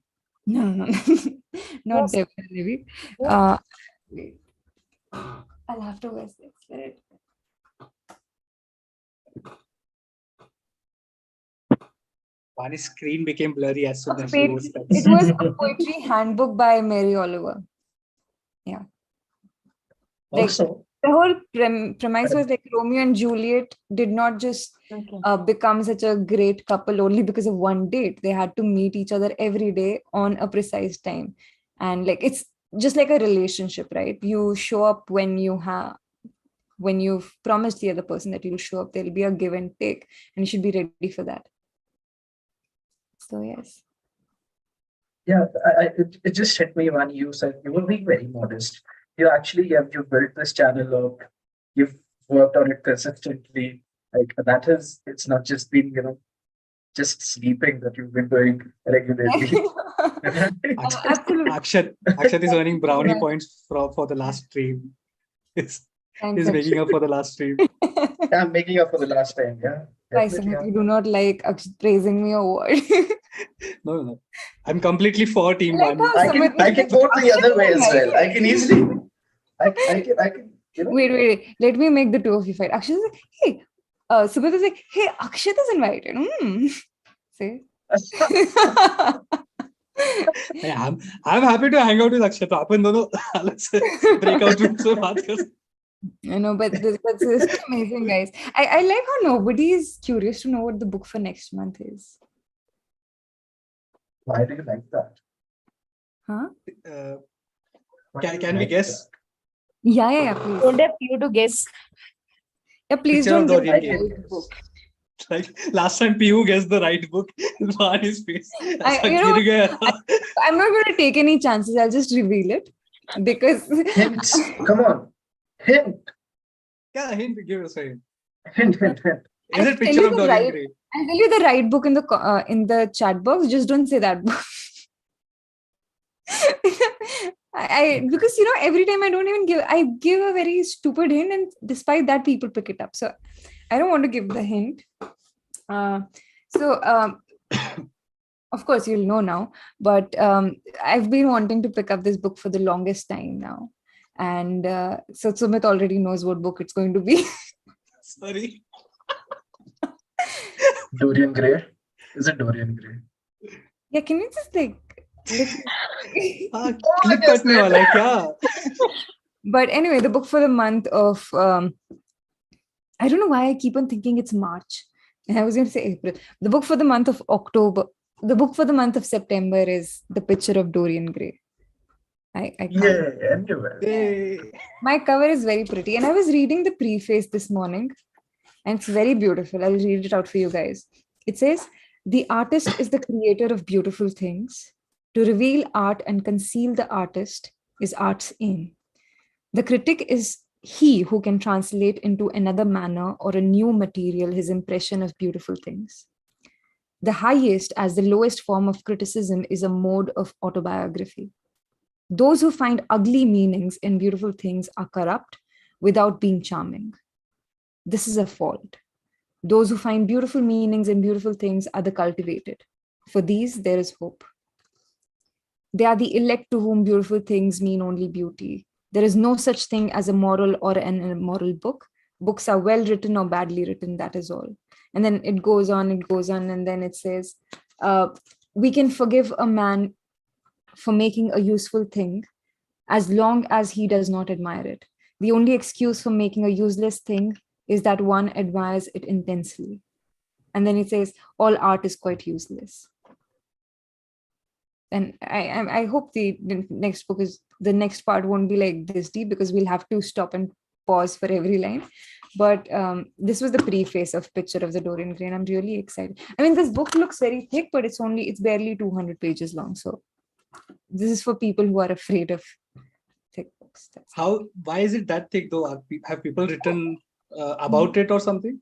No, not Yes. Deborah Levy. Yeah. Wait. I'll have to guess the spirit. Vani's screen became blurry as soon as she It wrote that. was a poetry handbook by Mary Oliver. Yeah. Like, Also, the whole premise was like Romeo and Juliet did not just Okay. become such a great couple only because of one date. They had to meet each other every day on a precise time. And like, it's just like a relationship, right? You show up when you've promised the other person that you'll show up. There'll be a give and take, and you should be ready for that. So yes. yeah, it just hit me when you said you were being very modest. You built this channel up, you've worked on it consistently. Like it's not just been, just sleeping that you've been doing regularly. Absolutely. Akshat is earning brownie Yeah. points for the last stream. He's Thanks, making up for the last stream. I'm making up for the last time. Yeah. Why, Definitely, Samraj, you do not like praising me or what? No. I'm completely for Team Like Vani. how I can Samraj go the Akshat other way is as right. well. I can easily. I can. Wait. Let me make the two of you fight. Akshat is like, hey, Subhit is like, hey, Akshat is invited. See? Yeah, I'm happy to hang out with Akshat. Apan dono, let's break out with some baat kar. I know, but that's just amazing, guys. I like how nobody is curious to know what the book for next month is. Why do you like that? Huh? Why do you Can we like guess? Yeah, please. Don't have you to guess. Yeah, please Picture of don't give Dorian the Gray. right book. Like last time Piyu guessed the right book. Vani's face. ऐसा गिर गया. I'm not going to take any chances. I'll just reveal it because Hints. Come on. Hint. Yeah, hint. Give us a hint. Hint. Is it Picture of Dorian Gray? I'll tell you the right book in the chat box. Just don't say that book. Because every time I give a very stupid hint, and despite that people pick it up. So I don't want to give the hint. Of course you'll know now, but I've been wanting to pick up this book for the longest time now, and so Sumit already knows what book it's going to be. Sorry. Dorian Gray. Is it Dorian Gray? Yeah, can you just like Clip katne wala hai kya? But anyway, the book for the month of I don't know why I keep on thinking it's March. And I was going to say April. The book for the month of October. The book for the month of September is The Picture of Dorian Gray. I can't. Yeah, anyway. My cover is very pretty. And I was reading the preface this morning. And it's very beautiful. I'll read it out for you guys. It says, "The artist is the creator of beautiful things. To reveal art and conceal the artist is art's aim. The critic is he who can translate into another manner or a new material his impression of beautiful things. The highest as the lowest form of criticism is a mode of autobiography. Those who find ugly meanings in beautiful things are corrupt without being charming. This is a fault. Those who find beautiful meanings in beautiful things are the cultivated. For these, there is hope. They are the elect to whom beautiful things mean only beauty. There is no such thing as a moral or an immoral book. Books are well written or badly written, that is all. And then it goes on, and then it says, we can forgive a man for making a useful thing as long as he does not admire it. The only excuse for making a useless thing is that one admires it intensely. And then it says, all art is quite useless. And I hope the next book the next part won't be like this deep, because we'll have to stop and pause for every line. But this was the preface of Picture of the Dorian Gray, and I'm really excited. I mean, this book looks very thick, but it's barely 200 pages long. So this is for people who are afraid of thick books. Why is it that thick though? Have people written about it or something?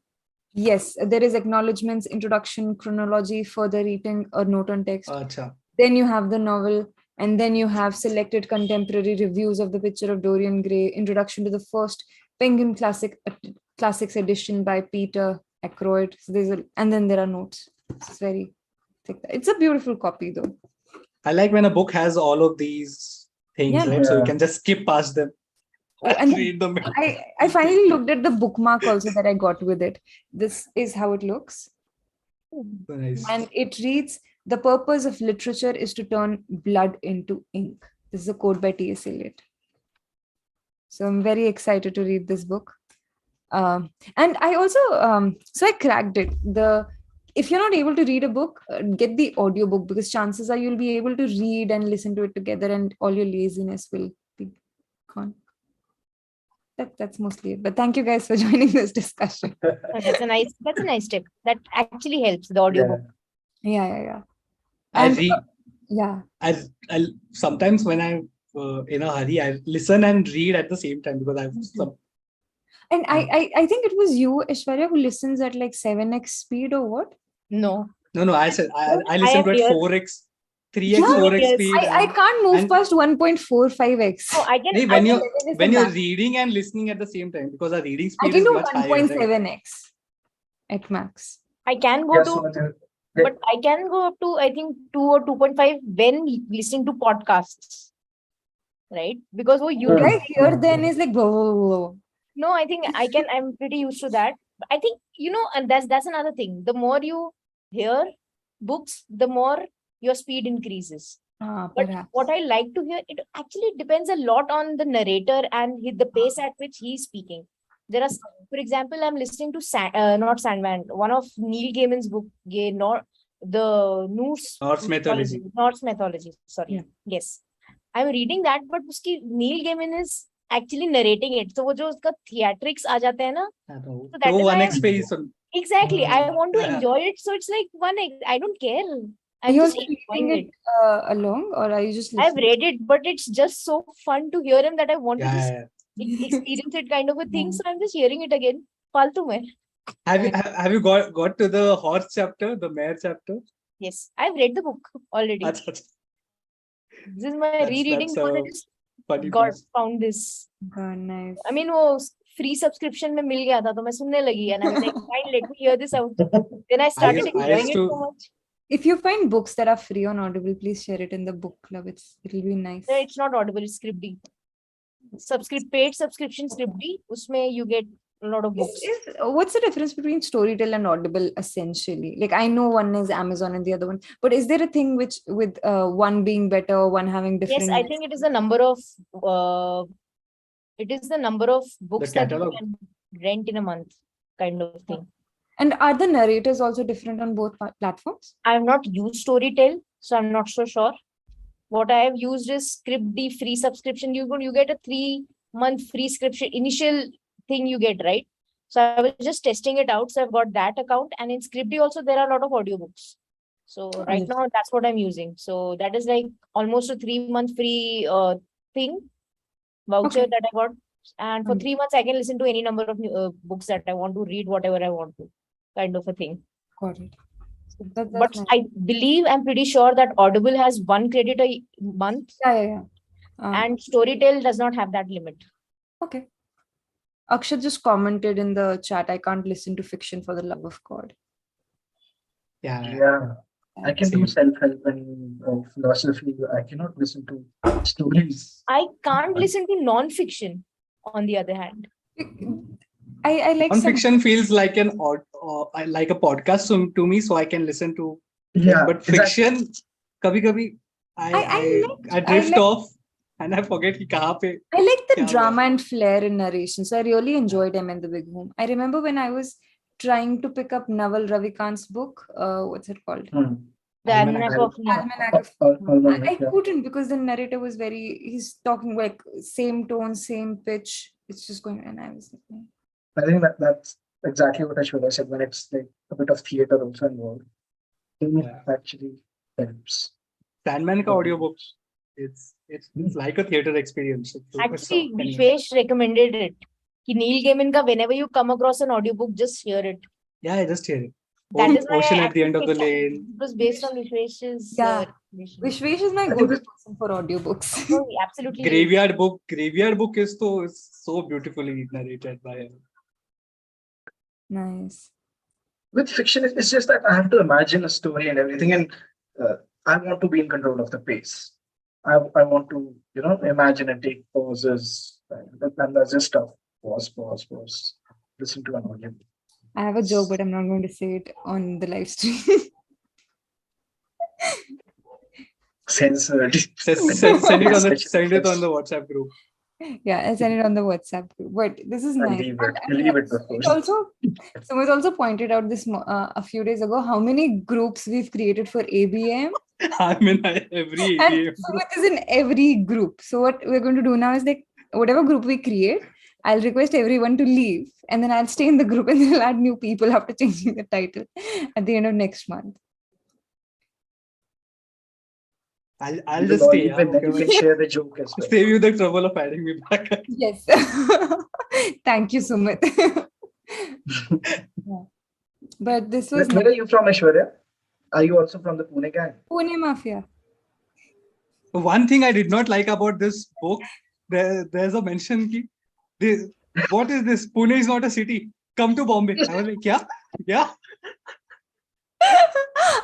Yes, there is acknowledgements, introduction, chronology, further reading, or note on text. Achha. Then you have the novel, and then you have selected contemporary reviews of the Picture of Dorian Gray, introduction to the first Penguin Classics edition by Peter Ackroyd. So and then there are notes. It's very thick. It's a beautiful copy though. I like when a book has all of these things, right? So you can just skip past them. And read them. I finally looked at the bookmark also that I got with it. This is how it looks. Nice. And it reads, "The purpose of literature is to turn blood into ink." This is a quote by T.S. Eliot. So I'm very excited to read this book. And I also, so I cracked it. If you're not able to read a book, get the audiobook, because chances are you'll be able to read and listen to it together, and all your laziness will be gone. That's mostly it. But thank you guys for joining this discussion. That's a nice tip. That actually helps, the audiobook. Yeah. I sometimes when I'm in a hurry, I listen and read at the same time, because I have some. And I think it was you, Aishwarya, who listens at like 7x speed or what? No. I said I listen to at 4x, 3x, Yeah, 4x speed. I can't move past 1.45x. Oh, I can. When you're reading and listening at the same time, because our reading speed I can is do much higher. 1.7x at max. I can go but I can go up to, I think, 2 or 2.5 when listening to podcasts, right? Because you right here then is like blah. No, I think I'm pretty used to that. I think, and that's another thing. The more you hear books, the more your speed increases. But perhaps. what I like to hear, it actually depends a lot on the narrator and the pace at which he's speaking. There are, for example, I'm listening to not Sandman, one of Neil Gaiman's book, the Norse mythology. Norse mythology. Sorry. Yeah. Yes. I'm reading that, but Neil Gaiman is actually narrating it. So, जो उसका theatrics आ जाते हैं ना. So that is 1x pace. Exactly. I want to enjoy it. So it's like 1x. I don't care. Are you also reading it along, or are you just listening? I've read it, but it's just so fun to hear him that I want to just experience it, kind of a thing. So I'm just hearing it again. Faltu mein. Have you got to the horse chapter, the mare chapter? Yes, I've read the book already. This is my rereading because I just found this. Oh, nice. I mean, वो free subscription में मिल गया था, तो मैं सुनने लगी, and I was like, fine, let me hear this out. Then I started enjoying it so much. If you find books that are free on Audible, please share it in the book club. It'll be nice. No, it's not Audible, it's Scribd. Paid subscription Scribd. Usme you get a lot of books. What's the difference between Storytel and Audible essentially? Like, I know one is Amazon and the other one, but is there a thing with one being better or one having different? Yes, I think it is the number of books that you can rent in a month, kind of thing. And are the narrators also different on both platforms? I have not used Storytel, so I'm not so sure. What I have used is Scribd free subscription. You get a 3-month free subscription, initial thing you get, right? So I was just testing it out. So I've got that account, and in Scribd also there are a lot of audiobooks. So right now that's what I'm using. So that is like almost a 3-month free voucher that I got. And for 3 months, I can listen to any number of books that I want to read, whatever I want to, kind of a thing. Got it. So but nice. I'm pretty sure that Audible has 1 credit a month. Yeah. and storytell does not have that limit. Okay. Akshat just commented in the chat, I can't listen to fiction for the love of God. Yeah. I can do self-help and philosophy. I cannot listen to stories. I can't listen to non-fiction, on the other hand. I like Non-fiction feels like like a podcast to me, so I can listen to. Yeah, But fiction, kabhi I drift off and I forget ki kahan pe. I like the kya drama and flair in narration. So I really enjoyed him in The Big Hoom. I remember when I was trying to pick up Naval Ravikant's book, what's it called? The Almanac of Almanac. I couldn't because the narrator was he's talking like same tone, same pitch. It's just going, and I was like, I think that's exactly what Ashwara said, when it's like a bit of theater also involved. It actually helps. Sandman ka audiobooks. It's like a theater experience. Actually, Vishwesh recommended it. Neil Gaiman ka, whenever you come across an audiobook, just hear it. Yeah, I just hear it. That is why Ocean I at the end of the actually lane. It was based on Vishwesh's. Vishwesh is my go-to person for audiobooks. No, absolutely. Graveyard book is so beautifully narrated by him. Nice. With fiction, it's just that I have to imagine a story and everything, and I want to be in control of the pace. I want to, imagine and take pauses, and that's just stuff. Pause. Listen to an audio. I have a joke, but I'm not going to say it on the live stream. Censored. Send it on the WhatsApp group. Yeah, I send it on the WhatsApp group. But this is nice. Leave it before. Someone also pointed out this a few days ago how many groups we've created for ABAM. I'm in every ABAM group. It is in every group. So what we're going to do now is like whatever group we create, I'll request everyone to leave, and then I'll stay in the group, and then I'll add new people after changing the title at the end of next month. I'll just stay. Even then you can share the joke as well. Save you the trouble of adding me back. Yes. Thank you, Sumit. But this was. Where are you from, Aishwarya? Are you also from the Pune gang? Pune Mafia. One thing I did not like about this book, there's a mention what is this? Pune is not a city. Come to Bombay. I was like, yeah.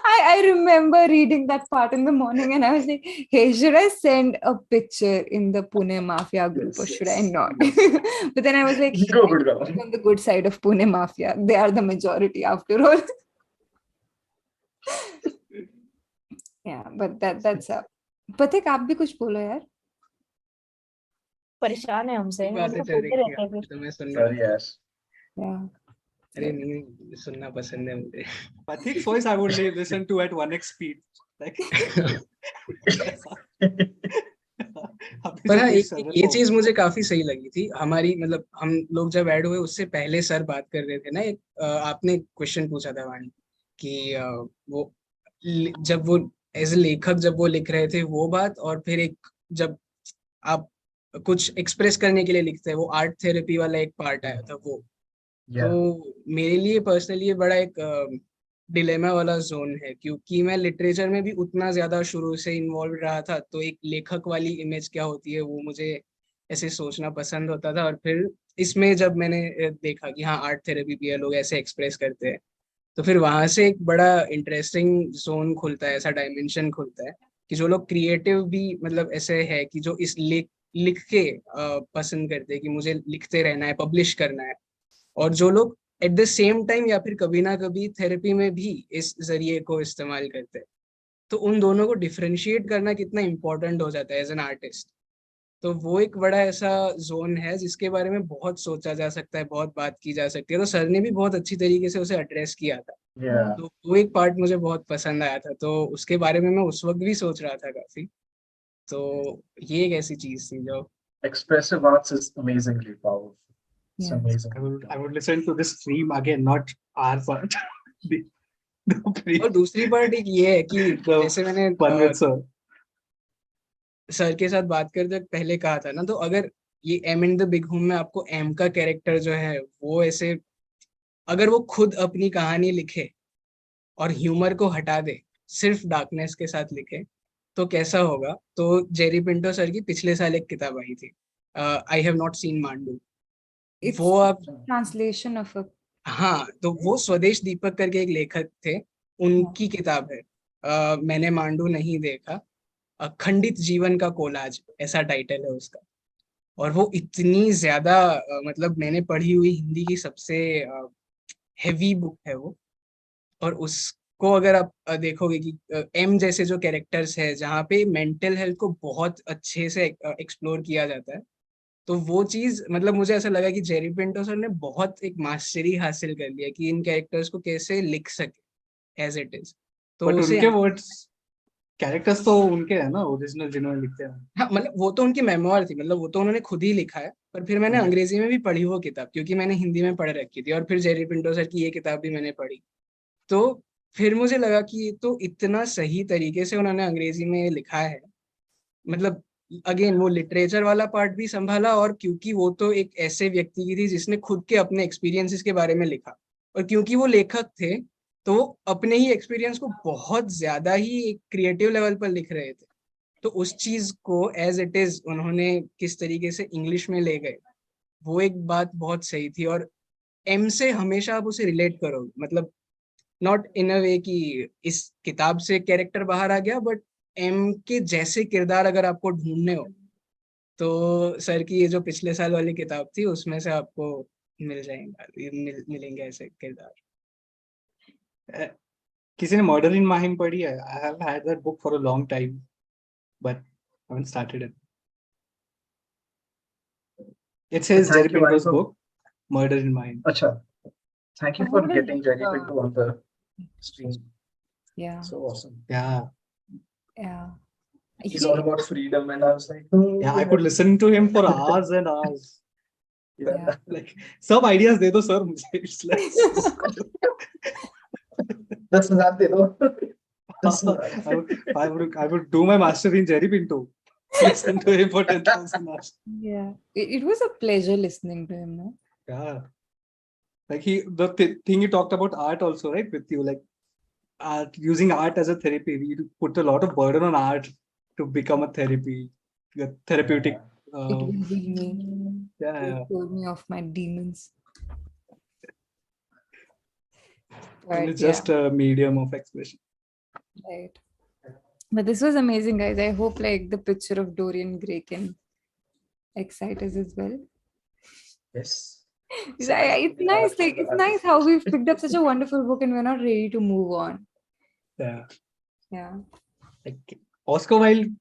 I remember reading that part in the morning, and I was like, hey, should I send a picture in the Pune Mafia group or should I not? But then I was like, on the good side of Pune Mafia. They are the majority after all. Yeah, but that's up. Pathik, आप भी कुछ बोलो यार. परेशान है हमसे. अरे नहीं सुनना पसंद है मुझे. Pathik's voice I would listen to at 1x speed. Like. पर हाँ, ये चीज मुझे काफी सही लगी थी. हमारी मतलब हम लोग जब ऐड हुए उससे पहले सर बात कर रहे थे ना, आपने क्वेश्चन पूछा था वाणी कि वो जब वो एज ए लेखक जब वो लिख रहे थे वो बात, और फिर एक जब आप कुछ एक्सप्रेस करने के लिए लिखते हैं वो आर्ट थेरेपी वाला एक पार्ट आया था वो. तो मेरे लिए पर्सनली ये बड़ा एक डिलेमा वाला जोन है, क्योंकि मैं लिटरेचर में भी उतना ज्यादा शुरू से इन्वॉल्व रहा था, तो एक लेखक वाली इमेज क्या होती है वो मुझे ऐसे सोचना पसंद होता था. और फिर इसमें जब मैंने देखा कि हाँ आर्ट थेरेपी भी है, लोग ऐसे एक्सप्रेस करते हैं, तो फिर वहां से एक बड़ा इंटरेस्टिंग जोन खुलता है, ऐसा डायमेंशन खुलता है कि जो लोग क्रिएटिव भी मतलब ऐसे है कि जो इस लिख के पसंद करते हैं कि मुझे लिखते रहना है, पब्लिश करना है, और जो लोग एट द सेम टाइम या फिर कभी ना कभी थेरेपी में भी इस जरिए को इस्तेमाल करते हैं, तो उन दोनों को डिफरेंशिएट करना कितना इम्पोर्टेंट हो जाता है एज एन आर्टिस्ट. तो वो एक बड़ा ऐसा जोन है जिसके बारे में बहुत सोचा जा सकता है, बहुत बात की जा सकती है. तो सर ने भी बहुत अच्छी तरीके से उसे एड्रेस किया था. तो वो एक पार्ट मुझे बहुत पसंद आया था, तो उसके बारे में मैं उस वक्त भी सोच रहा था काफी. तो ये एक ऐसी चीज थी जो expressive arts is amazingly powerful. It's amazing. I would listen to this stream again, not our part. और दूसरी पार्ट एक ये है कि जैसे मैंने सर के साथ बात करते पहले कहा था ना, तो अगर ये M in the big home में आपको एम का कैरेक्टर जो है वो ऐसे अगर वो खुद अपनी कहानी लिखे और ह्यूमर को हटा दे, सिर्फ डार्कनेस के साथ लिखे, तो कैसा होगा। तो जेरी पिंटो सर की पिछले साल एक किताब आई थी, I have not seen Mandu. It's वो आप translation of a हाँ, तो वो स्वदेश दीपक करके एक लेखक थे, उनकी किताब है, मैंने मांडू नहीं देखा, अखंडित जीवन का कोलाज, ऐसा टाइटल है उसका। और वो इतनी ज्यादा मतलब मैंने पढ़ी हुई हिंदी की सबसे हेवी बुक है वो। और उसको अगर आप देखोगे कि एम जैसे जो कैरेक्टर्स है जहाँ पे मेंटल हेल्थ को बहुत अच्छे से एक्सप्लोर किया जाता है, तो वो चीज मतलब मुझे ऐसा लगा कि जेरी पिंटो सर ने बहुत एक मास्टरी हासिल कर लिया कि इन कैरेक्टर्स को कैसे लिख सके एज इट इज। तो बट उसे उनके वर्ड्स कैरेक्टर्स तो उनके हैं ना, ओरिजिनल जिन्होंने लिखते हैं। हाँ, मतलब वो तो उनकी मेमोर थी, मतलब वो तो उन्होंने खुद ही लिखा है। पर फिर मैंने अंग्रेजी में भी पढ़ी वो किताब, क्योंकि मैंने हिंदी में पढ़ रखी थी, और फिर जेरी पिंटो सर की ये किताब भी मैंने पढ़ी। तो फिर मुझे लगा कि ये तो इतना सही तरीके से उन्होंने अंग्रेजी में लिखा है, मतलब अगेन वो लिटरेचर वाला पार्ट भी संभाला, और क्योंकि वो तो एक ऐसे व्यक्ति की थी जिसने खुद के अपने एक्सपीरियंसेस के बारे में लिखा, और क्योंकि वो लेखक थे तो वो अपने ही एक्सपीरियंस को बहुत ज्यादा ही एक क्रिएटिव लेवल पर लिख रहे थे। तो उस चीज को एज इट इज उन्होंने किस तरीके से इंग्लिश में ले गए, वो एक बात बहुत सही थी। और एम से हमेशा आप उसे रिलेट करोगे, मतलब नॉट इन अ वे कि इस किताब से कैरेक्टर बाहर आ गया, बट एम के जैसे किरदार अगर आपको ढूंढने हो तो सर की ये जो पिछले साल वाली किताब थी उसमें से आपको मिल जाएंगे, मिलेंगे ऐसे किरदार। किसी ने मर्डर इन माहिम पढ़ी है? I have had that book for a long time but I haven't started it. It says Jerry Thank you, Pinto's Vaibhav. book, Murder in Mind. Acha. Thank you for getting Jerry Pinto on the stream. Yeah. So awesome. Yeah. Yeah. He's all about freedom, and I was like, oh, Yeah, I could listen to him for hours and hours. Yeah. Like, some ideas de do, sir. It's like, 10,000 दे दो. I would do my master in Jerry Pinto. Listen to him for 10,000 hours. Yeah. It was a pleasure listening to him, no? Yeah. Like the thing you talked about art also, right? With you, like using art as a therapy. We put a lot of burden on art to become a therapeutic. It will be me. Yeah. It told me of my demons. And it's just a medium of expression. Right. But this was amazing, guys. I hope like the picture of Dorian Gray can excite us as well. Yes. It's nice. Like it's nice how we've picked up such a wonderful book and we're not ready to move on. Yeah. Yeah. Like Oscar Wilde,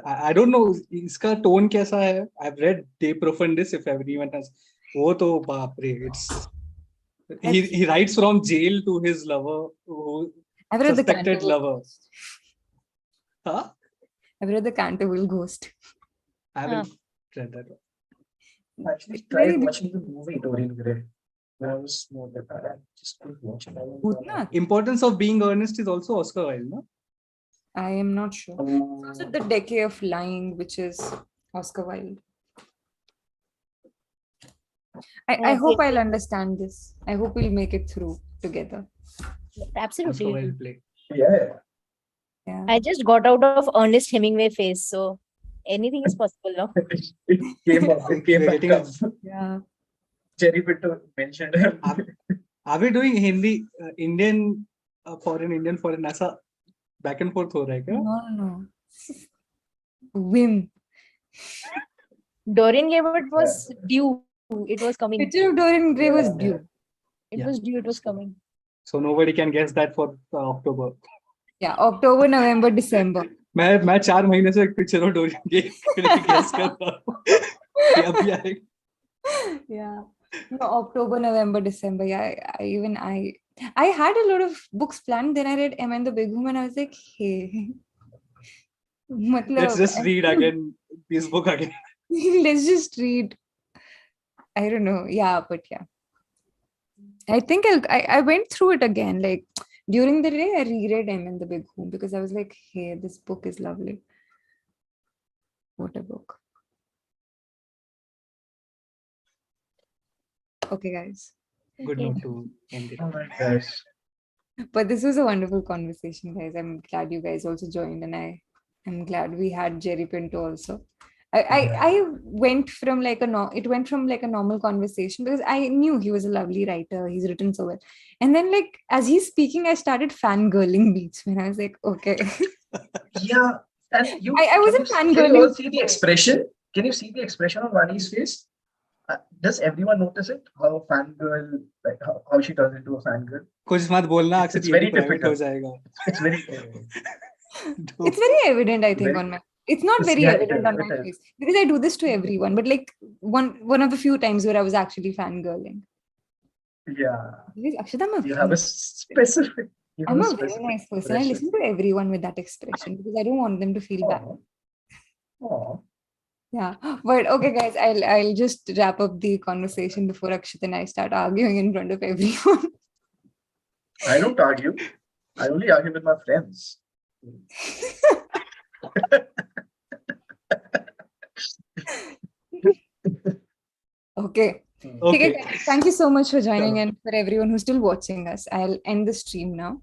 I don't know इसका tone कैसा है. I've read De Profundis if everyone has. वो तो बाप रे, it's he writes from jail to his lover, I've read suspected the lover. Huh? I've read the Canterville Ghost. I haven't read that one. I actually tried watching the movie Dorian Gray when I was small. I just couldn't watch it. Importance of Being Earnest is also Oscar Wilde, no? I am not sure. It's also The Decay of Lying, which is Oscar Wilde. I hope I'll understand this. I hope we'll make it through together. Absolutely. Oscar Wilde play. Yeah. I just got out of Ernest Hemingway phase, so anything is possible now. It came back up. Yeah. Jerry Pinto mentioned him. Are we doing Hindi, Indian, foreign ऐसा back and forth हो रहा है क्या? No. Whim. Dorian Gray, it was due. It was coming. Picture of Dorian Gray was due. It was due. It was coming. So nobody can guess that for October. Yeah, October, November, December. मैं 4 महीने से एक picture of Dorian के guess कर रहा हूँ कि अभी आएगा. Yeah. No, October, November, December. Yeah, I had a lot of books planned. Then I read M and the Big Hoom and I was like, hey. Let's just read again this book again. Let's just read. I don't know. Yeah, but yeah. I think I went through it again. Like during the day, I reread M and the Big Hoom because I was like, hey, this book is lovely. What a book. Okay, guys. Good note to end it. All right, guys. But this was a wonderful conversation, guys. I'm glad you guys also joined, and I I'm glad we had Jerry Pinto also. I went from like it went from like a normal conversation because I knew he was a lovely writer. He's written so well. And then like as he's speaking, I started fangirling beats when I was like, okay. Yeah. And I wasn't can you fangirling. all see the expression? Can you see the expression on Vani's face? Does everyone notice it? How fangirl, like how she turns into a fangirl? कुछ मत बोलना, It's अक्सर very private typical. हो जाएगा. It's very. It's very evident, I think, Very- on my. It's not very Yeah, it evident is, on my it is. face because I do this to everyone. But like one of the few times where I was actually fangirling. Yeah. Because Akshita, You have a specific. I'm a very nice person. I listen to everyone with that expression because I don't want them to feel bad. Oh. Yeah, but okay, guys, I'll just wrap up the conversation before Akshita and I start arguing in front of everyone. I don't argue. I only argue with my friends. Okay. Okay. Guys, thank you so much for joining and for everyone who's still watching us. I'll end the stream now.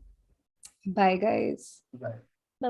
Bye, guys. Bye.